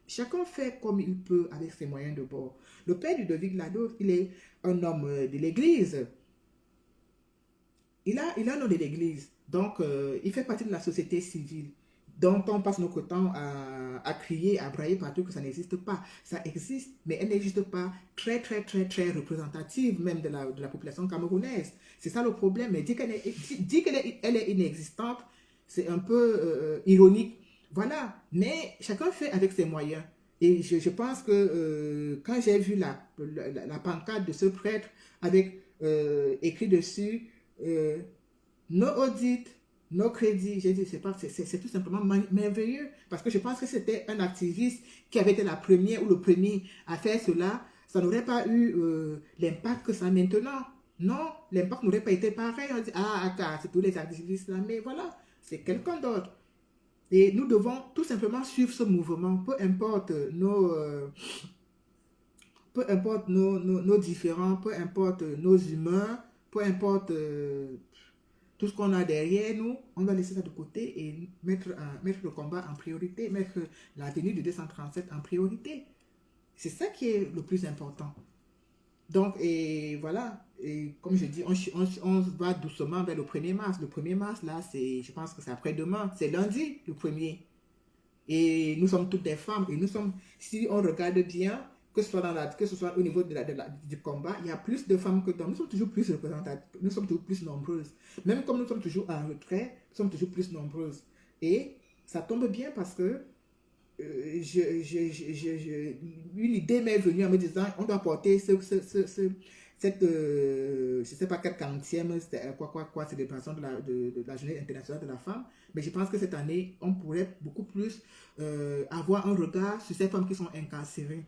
A: chacun fait comme il peut avec ses moyens de bord. Le père Ludovic Lado, il est un homme de l'église. Il a un nom de l'église. Donc, il fait partie de la société civile. Donc, on passe notre temps à crier, à brailler partout que ça n'existe pas. Ça existe, mais elle n'existe pas très, très, très, très représentative même de la population camerounaise. C'est ça le problème. Mais dire qu'elle est inexistante, c'est un peu ironique. Voilà. Mais chacun fait avec ses moyens. Et je pense que quand j'ai vu la pancarte de ce prêtre avec écrit dessus no audit, no crédit, j'ai dit c'est tout simplement merveilleux parce que je pense que c'était un activiste qui avait été la première ou le premier à faire cela, ça n'aurait pas eu l'impact que ça a maintenant. Non, l'impact n'aurait pas été pareil. On dit c'est tous les activistes là, mais voilà, c'est quelqu'un d'autre. Et nous devons tout simplement suivre ce mouvement, peu importe nos différends, peu importe nos humeurs, peu importe tout ce qu'on a derrière nous, on doit laisser ça de côté et mettre le combat en priorité, mettre la tenue de 237 en priorité. C'est ça qui est le plus important. Donc, et voilà, et comme je dis, on va doucement vers le 1er mars. Le 1er mars, là, je pense que c'est après-demain, c'est lundi, le 1er. Et nous sommes toutes des femmes, et si on regarde bien, que ce soit au niveau du combat, il y a plus de femmes que d'hommes. Nous sommes toujours plus représentatives, nous sommes toujours plus nombreuses. Même comme nous sommes toujours en retrait, nous sommes toujours plus nombreuses. Et ça tombe bien parce que une idée m'est venue en me disant, on doit porter cette, je ne sais pas quelle 40e, célébration de la journée internationale de la femme, mais je pense que cette année, on pourrait beaucoup plus avoir un regard sur ces femmes qui sont incarcérées.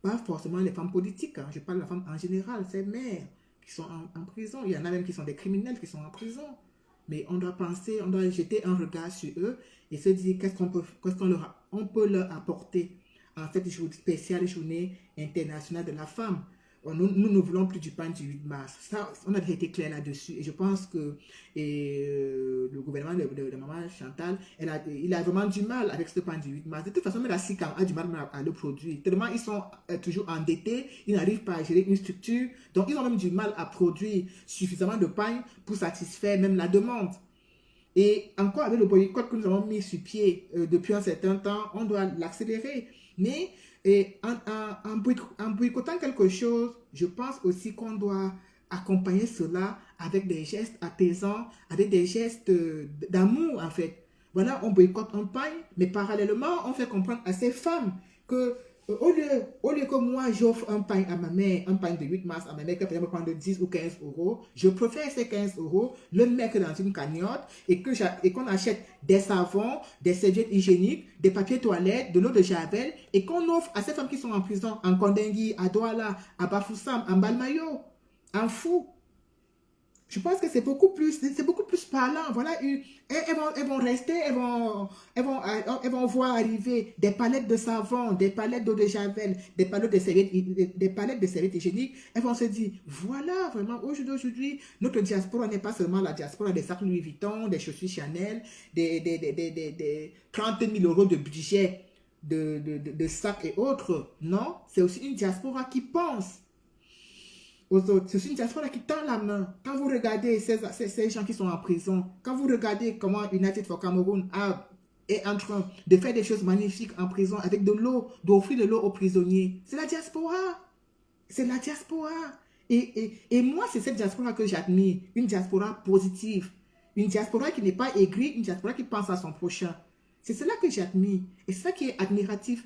A: Pas forcément les femmes politiques, hein. Je parle de la femme en général, ces mères qui sont en prison. Il y en a même qui sont des criminels qui sont en prison. Mais on doit penser, on doit jeter un regard sur eux et se dire qu'est-ce qu'on peut leur apporter en cette spéciale journée internationale de la femme. Nous ne voulons plus du pain du 8 mars. Ça, on a déjà été clair là-dessus. Et je pense que le gouvernement de Maman Chantal, il a vraiment du mal avec ce pain du 8 mars. De toute façon, même la SICAM a du mal à le produire. Tellement ils sont toujours endettés, ils n'arrivent pas à gérer une structure. Donc, ils ont même du mal à produire suffisamment de pain pour satisfaire même la demande. Et encore avec le boycott que nous avons mis sur pied depuis un certain temps, on doit l'accélérer. Mais en boycottant quelque chose, je pense aussi qu'on doit accompagner cela avec des gestes apaisants, avec des gestes d'amour en fait. Voilà, on boycotte un pain, mais parallèlement, on fait comprendre à ces femmes que au lieu que moi j'offre un pain à ma mère, un pain de 8 mars à ma mère qui peut me prendre 10 ou 15 euros, je préfère ces 15 euros le mettre dans une cagnotte et qu'on achète des savons, des serviettes hygiéniques, des papiers toilettes, de l'eau de javel et qu'on offre à ces femmes qui sont en prison, en Kondengui, à Douala, à Bafoussam, en Balmayo, en Fou. Je pense que c'est beaucoup plus parlant. Voilà, elles vont rester, elles vont voir arriver des palettes de savon, des palettes d'eau de javel, des palettes de serviettes hygiéniques. Elles vont se dire, voilà, vraiment, aujourd'hui, notre diaspora n'est pas seulement la diaspora des sacs Louis Vuitton, des chaussures Chanel, des 30 000 euros de budget de sacs et autres. Non, c'est aussi une diaspora qui pense aux autres. C'est une diaspora qui tend la main. Quand vous regardez ces gens qui sont en prison, quand vous regardez comment United for Cameroon est en train de faire des choses magnifiques en prison avec de l'eau, d'offrir de l'eau aux prisonniers, c'est la diaspora. C'est la diaspora. Et moi, c'est cette diaspora que j'admire. Une diaspora positive. Une diaspora qui n'est pas aigrie, une diaspora qui pense à son prochain. C'est cela que j'admire. Et c'est ça qui est admiratif.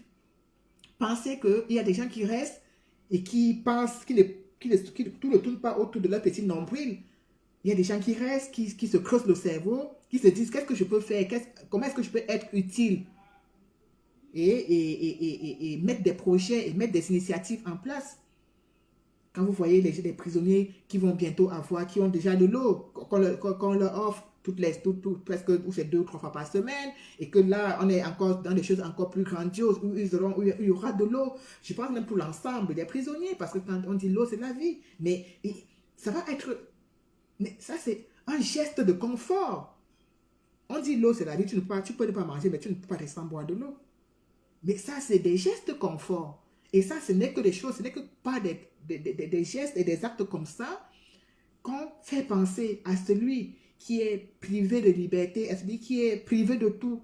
A: Penser qu'il y a des gens qui restent et qui pensent tout ne tourne pas autour de leur petit nombril. Il y a des gens qui restent, qui se creusent le cerveau, qui se disent qu'est-ce que je peux faire, comment est-ce que je peux être utile et mettre des projets et mettre des initiatives en place. Quand vous voyez les prisonniers qui vont bientôt qui ont déjà de l'eau, qu'on leur offre presque 2 ou 3 fois par semaine, et que là, on est encore dans des choses encore plus grandioses, où il y aura de l'eau. Je pense même pour l'ensemble des prisonniers, parce que quand on dit l'eau, c'est la vie. Mais ça va être... Mais ça, c'est un geste de confort. On dit l'eau, c'est la vie, tu peux ne pas manger, mais tu ne peux pas rester sans boire de l'eau. Mais ça, c'est des gestes confort. Et ça, ce n'est que des choses, ce n'est que pas des gestes et des actes comme ça qu'on fait penser à celui qui est privé de liberté, à celui qui est privé de tout,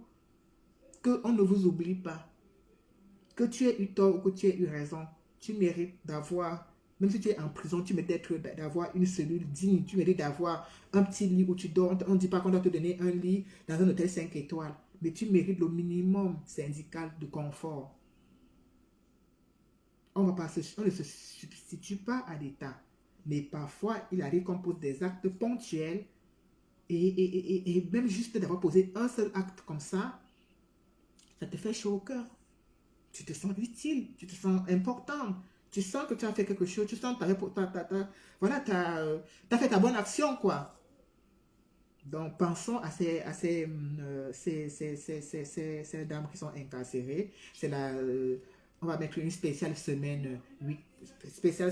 A: qu'on ne vous oublie pas. Que tu aies eu tort ou que tu aies eu raison, tu mérites d'avoir, même si tu es en prison, tu mérites d'avoir une cellule digne, tu mérites d'avoir un petit lit où tu dors. On ne dit pas qu'on doit te donner un lit dans un hôtel 5 étoiles, mais tu mérites le minimum syndical de confort. On ne se substitue pas à l'État, mais parfois il arrive qu'on pose des actes ponctuels et même juste d'avoir posé un seul acte comme ça te fait chaud au cœur. Tu te sens utile, tu te sens important, tu sens que tu as fait quelque chose, tu sens que tu as fait ta bonne action, quoi. Donc, pensons à ces dames qui sont incarcérées. On va mettre une spéciale semaine, oui, spéciale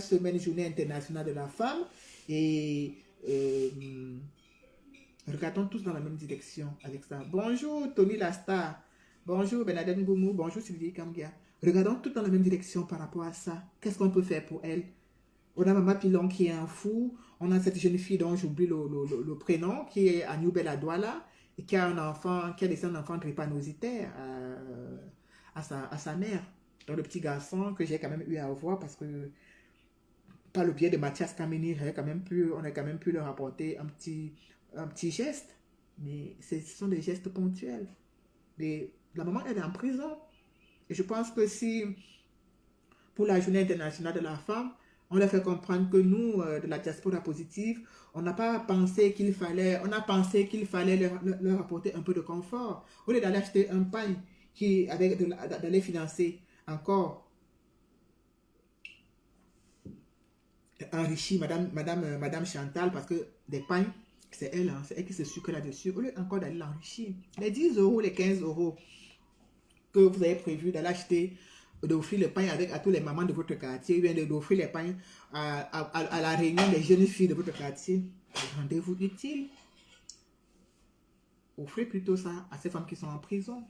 A: semaine journée internationale de la femme. Et regardons tous dans la même direction avec ça. Bonjour, Tony Lasta. Bonjour, Bernadette Ngoumou. Bonjour, Sylvie Kambia. Regardons tous dans la même direction par rapport à ça. Qu'est-ce qu'on peut faire pour elle? On a Maman Pilon qui est un fou. On a cette jeune fille dont j'oublie le prénom, qui est à New Bella Douala et qui a un enfant, qui a laissé un enfant drépanocytaire à sa mère. Donc le petit garçon que j'ai quand même eu à voir parce que par le biais de Mathias Kamini, on a quand même pu leur apporter un petit geste. Mais ce sont des gestes ponctuels. Mais la maman, elle est en prison. Et je pense que si, pour la journée internationale de la femme, on leur fait comprendre que nous, de la diaspora positive, on n'a pas pensé qu'il fallait, on a pensé qu'il fallait leur apporter un peu de confort. Au lieu d'aller acheter un pain d'aller financer encore enrichi Madame Chantal, parce que des pains, c'est elle qui se sucre là-dessus. Au lieu encore d'aller l'enrichir. Les 10 euros, les 15 euros que vous avez prévu d'aller acheter, d'offrir le pain à tous les mamans de votre quartier, ou bien d'offrir les pains à la réunion des jeunes filles de votre quartier. Rendez-vous utile. Offrez plutôt ça à ces femmes qui sont en prison.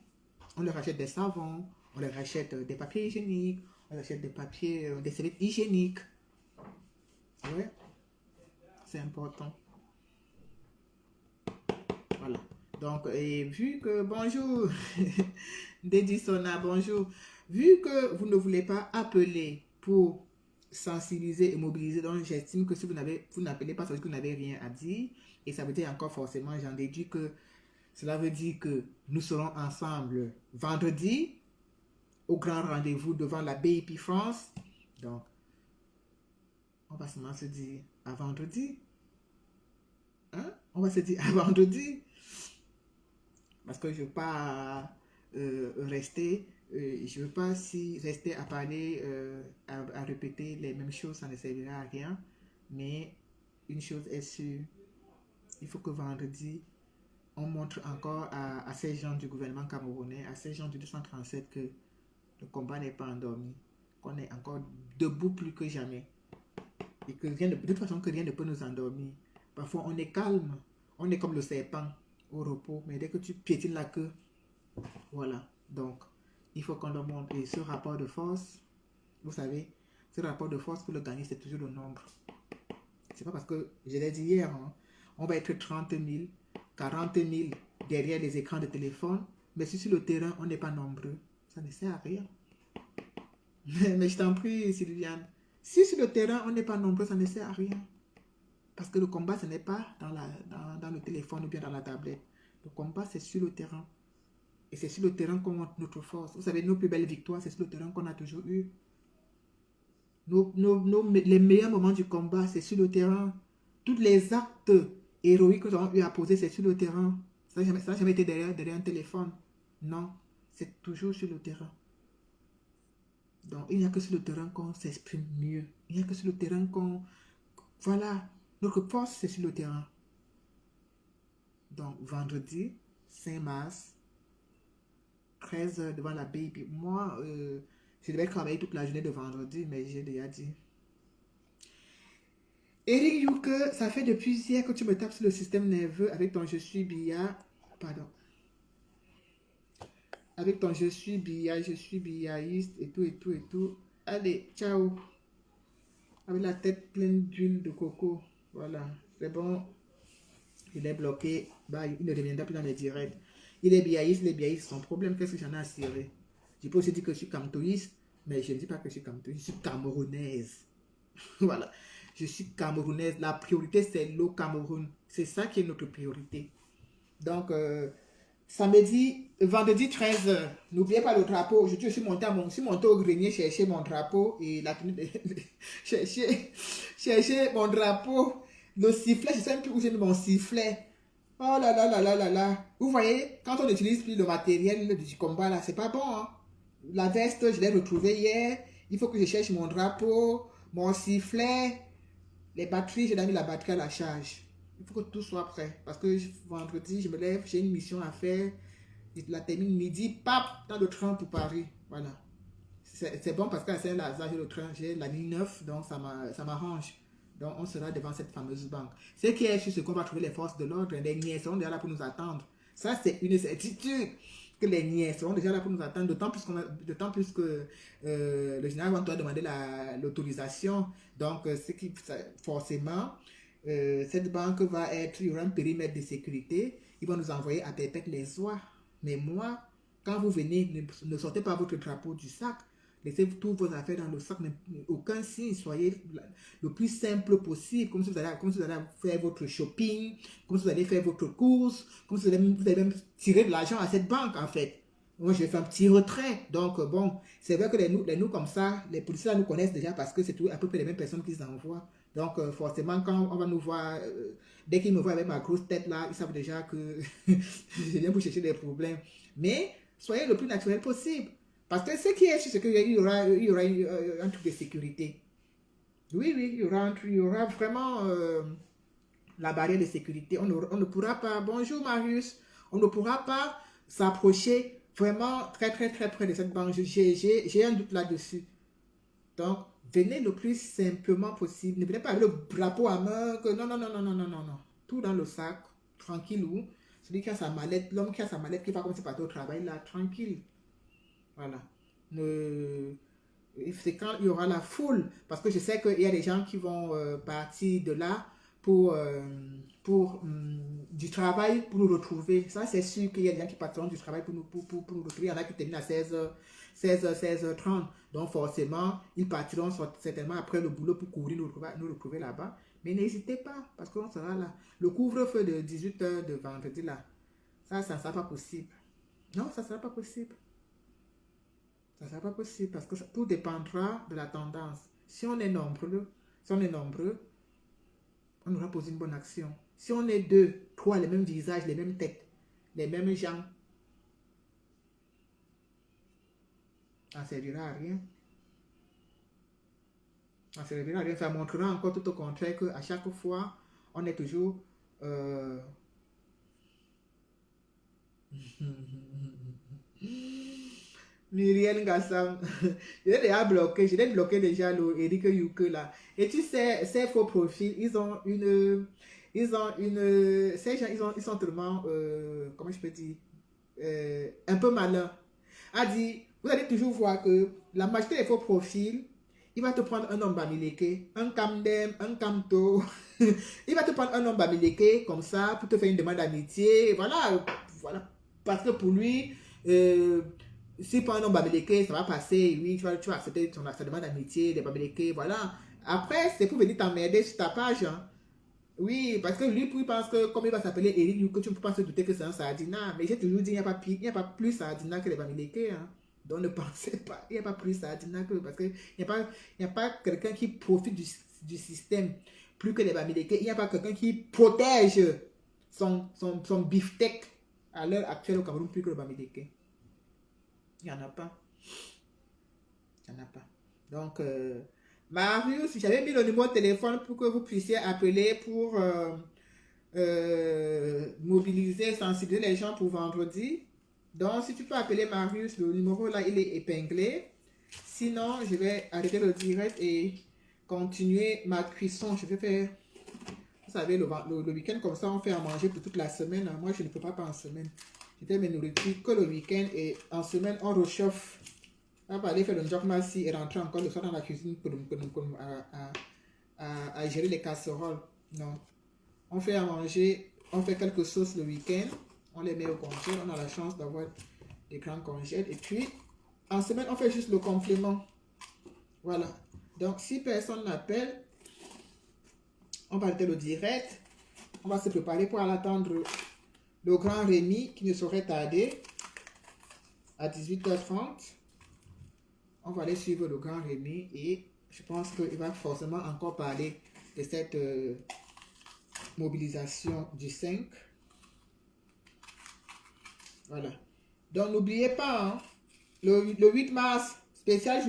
A: On leur achète des savons, on leur achète des papiers hygiéniques, on leur achète des serviettes hygiéniques. Ouais, c'est important. Voilà. Donc, et vu que, bonjour, Dédissona, bonjour. Vu que vous ne voulez pas appeler pour sensibiliser et mobiliser, donc j'estime que si vous n'appelez pas, ça veut dire que vous n'avez rien à dire. Et ça veut dire encore forcément, j'en déduis que cela veut dire que nous serons ensemble vendredi au grand rendez-vous devant la BIP France. Donc, on va seulement se dire à vendredi. Hein? On va se dire à vendredi. Parce que je ne veux pas rester, je veux pas rester à parler, à répéter les mêmes choses, ça ne servira à rien. Mais une chose est sûre, il faut que vendredi, on montre encore à ces gens du gouvernement camerounais, à ces gens du 237 que le combat n'est pas endormi, qu'on est encore debout plus que jamais. Et que de toute façon, que rien ne peut nous endormir. Parfois, on est calme, on est comme le serpent au repos, mais dès que tu piétines la queue, voilà. Donc, il faut qu'on le montre. Et ce rapport de force, vous savez, ce rapport de force, pour le gagner, c'est toujours le nombre. C'est pas parce que, je l'ai dit hier, hein, on va être 30 000, 40 000 derrière les écrans de téléphone, mais si sur le terrain, on n'est pas nombreux, ça ne sert à rien. Mais je t'en prie, Sylviane, si sur le terrain, on n'est pas nombreux, ça ne sert à rien. Parce que le combat, ce n'est pas dans le téléphone ou bien dans la tablette. Le combat, c'est sur le terrain. Et c'est sur le terrain qu'on montre notre force. Vous savez, nos plus belles victoires, c'est sur le terrain qu'on a toujours eu. Les meilleurs moments du combat, c'est sur le terrain. Tous les actes héroïques que nous avons eu à poser, c'est sur le terrain. Ça n'a jamais été derrière un téléphone. Non, c'est toujours sur le terrain. Donc, il n'y a que sur le terrain qu'on s'exprime mieux. Il n'y a que sur le terrain qu'on... Voilà, notre force, c'est sur le terrain. Donc, vendredi, 5 mars, 13h devant la baby. Moi, je devais travailler toute la journée de vendredi, mais j'ai déjà dit. Eric Youke, ça fait depuis hier que tu me tapes sur le système nerveux avec ton je suis billard. Pardon. avec ton je suis biaïste et tout, et tout, et tout. Allez, ciao. Avec la tête pleine d'huile de coco. Voilà, c'est bon. Il est bloqué. Bah, il ne reviendra plus dans les directs. Il est biaïste, son problème, qu'est-ce que j'en ai à cirer? Je peux aussi dire que je suis camtoïste, mais je ne dis pas que je suis camtoïste, je suis camerounaise. Voilà, je suis camerounaise. La priorité, c'est le Cameroun. C'est ça qui est notre priorité. Donc, vendredi 13h, n'oubliez pas le drapeau. Aujourd'hui, je suis monté au grenier chercher mon drapeau et la tenue de... chercher mon drapeau. Le sifflet, je ne sais même plus où j'ai mis mon sifflet. Oh là là là là là là. Vous voyez, quand on utilise plus le matériel du combat là, c'est pas bon. Hein? La veste, je l'ai retrouvée hier. Il faut que je cherche mon drapeau, mon sifflet, les batteries, j'ai mis la batterie à la charge. Il faut que tout soit prêt. Parce que vendredi, je me lève, j'ai une mission à faire. Je la termine midi, pap, dans le train pour Paris. Voilà. C'est bon parce qu'à Saint-Lazare, j'ai le train, j'ai la ligne 9, donc ça m'arrange. Donc on sera devant cette fameuse banque. Ce qui est sûr, c'est qu'on va trouver les forces de l'ordre. Les niais seront déjà là pour nous attendre. Ça, c'est une certitude que les niais seront déjà là pour nous attendre. D'autant plus que le général va doit demander l'autorisation. Donc, forcément, cette banque va être, il y aura un périmètre de sécurité. Ils vont nous envoyer à Perpète-les-Oies. Mais moi, quand vous venez, ne sortez pas votre drapeau du sac. Laissez toutes vos affaires dans le sac, aucun signe, soyez le plus simple possible, comme si vous allez faire votre shopping, comme si vous allez faire votre course, comme si vous allez même tirer de l'argent à cette banque en fait. Moi, je vais faire un petit retrait. Donc, bon, c'est vrai que les nous comme ça, les policiers là, nous connaissent déjà parce que c'est à peu près les mêmes personnes qu'ils envoient. Donc, forcément, quand on va nous voir, dès qu'ils me voient avec ma grosse tête là, ils savent déjà que je viens pour chercher des problèmes. Mais, soyez le plus naturel possible. Parce que ce qui est sûr, c'est qu'il y aura un truc de sécurité. Oui, il y aura vraiment la barrière de sécurité. On ne pourra pas, bonjour Marius, on ne pourra pas s'approcher vraiment très près de cette banque. J'ai un doute là-dessus. Donc, venez le plus simplement possible. Ne venez pas avec le drapeau à main. Non. Tout dans le sac, tranquillou. Celui qui a sa mallette, l'homme qui a sa mallette, qui va commencer par au travail, là, tranquille. Voilà. C'est quand il y aura la foule, parce que je sais qu'il y a des gens qui vont partir de là pour du travail pour nous retrouver. Ça, c'est sûr qu'il y a des gens qui partiront du travail pour nous retrouver. Il y en a qui terminent à 16h30. Donc, forcément, ils partiront certainement après le boulot pour courir nous retrouver là-bas. Mais n'hésitez pas, parce qu'on sera là. Le couvre-feu de 18h de vendredi, là, ça ne sera pas possible. Non, ça ne sera pas possible. Ça ne sera pas possible parce que tout dépendra de la tendance. Si on est nombreux, on aura posé une bonne action. Si on est 2, 3, les mêmes visages, les mêmes têtes, les mêmes gens, ça ne servira à rien. Ça ne servira à rien. Ça montrera encore tout au contraire qu'à chaque fois, on est toujours... Muriel Gassam, je l'ai déjà bloqué, déjà le Eric Yuke là. Et tu sais, ces faux profils, ces gens, ils sont tellement, comment je peux dire, un peu malins. A dit, vous allez toujours voir que la majorité des faux profils, il va te prendre un homme bamileke, un camdem, un camto. Il va te prendre un homme bamileke comme ça pour te faire une demande d'amitié. Voilà. Parce que pour lui, si pour un homme bamileke, ça va passer. Oui, tu vas accepter sa demande d'amitié, des bamileke, voilà. Après, c'est pour venir t'emmerder sur ta page. Hein. Oui, parce que lui, il pense que comme il va s'appeler Eric, que tu ne peux pas se douter que c'est un sardina. Mais j'ai toujours dit, il n'y a pas plus sardina que les bamileke. Hein. Donc ne pensez pas, il n'y a pas plus sardina que... Parce qu'il n'y a pas quelqu'un qui profite du système plus que les bamileke. Il n'y a pas quelqu'un qui protège son beefsteak à l'heure actuelle au Cameroun plus que le bamileke. Il n'y en a pas. Il n'y en a pas. Donc, Marius, j'avais mis le numéro de téléphone pour que vous puissiez appeler pour mobiliser, sensibiliser les gens pour vendredi. Donc, si tu peux appeler Marius, le numéro là, il est épinglé. Sinon, je vais arrêter le direct et continuer ma cuisson. Je vais faire, vous savez, le week-end comme ça, on fait à manger pour toute la semaine. Moi, je ne peux pas en semaine. J'étais mes nourritures que le week-end et en semaine, on réchauffe. On va aller faire le job massi et rentrer encore le soir dans la cuisine à gérer les casseroles. Non. On fait à manger, on fait quelques sauces le week-end, on les met au congèle, on a la chance d'avoir des grands congèles. Et puis, en semaine, on fait juste le complément. Voilà. Donc, si personne n'appelle, on va arrêter le direct. On va se préparer pour aller attendre le grand Rémi qui ne saurait tarder à 18h30. On va aller suivre le grand Rémi et je pense qu'il va forcément encore parler de cette mobilisation du 5. Voilà. Donc n'oubliez pas, hein, le 8 mars, spéciale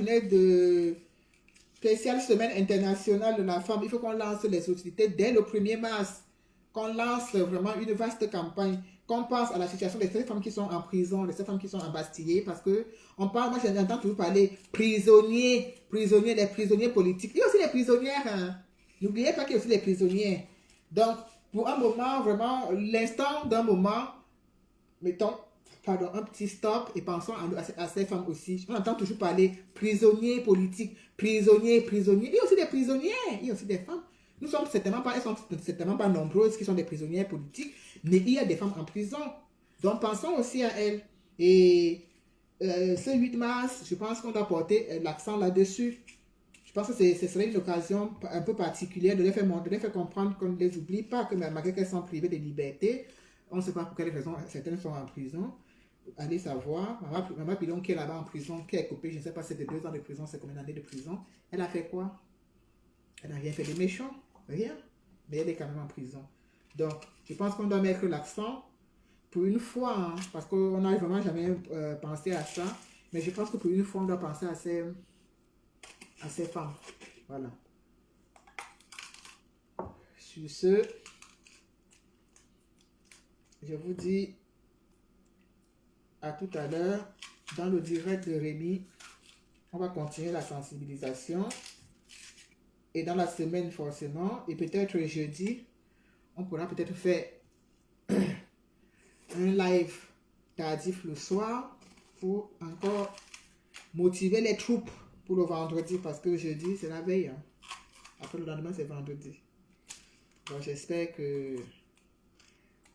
A: semaine internationale de la femme. Il faut qu'on lance les hostilités dès le 1er mars. Qu'on lance vraiment une vaste campagne. Qu'on pense à la situation de ces femmes qui sont en prison, de ces femmes qui sont embastillées. Parce que on parle, moi j'entends toujours parler prisonniers, les prisonniers politiques. Il y a aussi les prisonnières. Hein. N'oubliez pas qu'il y a aussi les prisonniers. Donc, pour un moment, vraiment, l'instant d'un moment, mettons, pardon, un petit stop et pensons à ces femmes aussi. On entend toujours parler prisonniers politiques, prisonniers. Il y a aussi des prisonniers, il y a aussi des femmes. Elles sont certainement pas nombreuses qui sont des prisonnières politiques, mais il y a des femmes en prison. Donc pensons aussi à elles. Et ce 8 mars, je pense qu'on doit porter l'accent là-dessus. Je pense que ce serait une occasion un peu particulière de les faire comprendre qu'on ne les oublie pas, que malgré qu'elles sont privées de liberté, on ne sait pas pour quelles raisons certaines sont en prison. Allez savoir, Maman Pilon qui est là-bas en prison, qui est coupée, je ne sais pas si c'est de 2 ans de prison, c'est combien d'années de prison. Elle a fait quoi? Elle n'a rien fait de méchant, rien. Mais elle est quand même en prison. Donc, je pense qu'on doit mettre l'accent pour une fois, hein, parce qu'on n'a vraiment jamais pensé à ça. Mais je pense que pour une fois, on doit penser à ces femmes. Voilà. Sur ce, je vous dis à tout à l'heure dans le direct de Rémi. On va continuer la sensibilisation. Et dans la semaine forcément, et peut-être jeudi, on pourra peut-être faire un live tardif le soir pour encore motiver les troupes pour le vendredi, parce que jeudi c'est la veille. Hein. Après le lendemain c'est vendredi. Donc j'espère que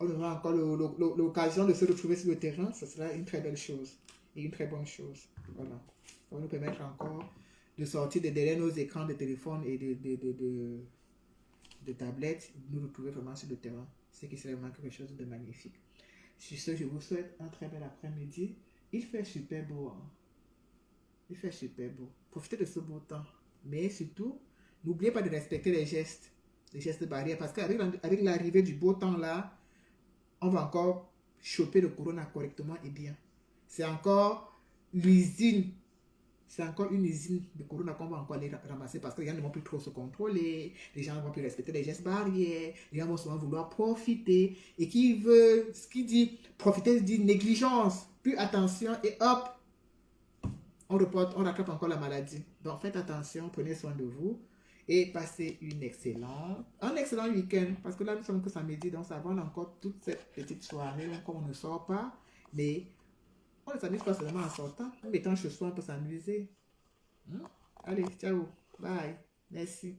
A: on aura encore l'occasion de se retrouver sur le terrain. Ce sera une très belle chose et une très bonne chose. Voilà. Ça va nous permettre encore de sortir de derrière nos écrans de téléphone et de tablettes, de nous retrouver vraiment sur le terrain. C'est qui serait vraiment quelque chose de magnifique. Sur ce, je vous souhaite un très bel après-midi. Il fait super beau. Hein? Il fait super beau. Profitez de ce beau temps. Mais surtout, n'oubliez pas de respecter les gestes barrières. Parce qu'avec l'arrivée du beau temps là, on va encore choper le corona correctement et bien. C'est encore l'usine. C'est encore une usine de corona qu'on va encore aller ramasser parce que les gens ne vont plus trop se contrôler, les gens ne vont plus respecter les gestes barrières, les gens vont souvent vouloir profiter. Et ce qui dit profiter dit négligence, plus attention et hop, on rattrape encore la maladie. Donc faites attention, prenez soin de vous et passez un excellent week-end. Parce que là nous sommes que samedi, donc ça va encore toute cette petite soirée comme on ne sort pas, mais on ne s'amuse pas seulement en sortant, en étant chez soi, on peut s'amuser. Allez, ciao, bye, merci.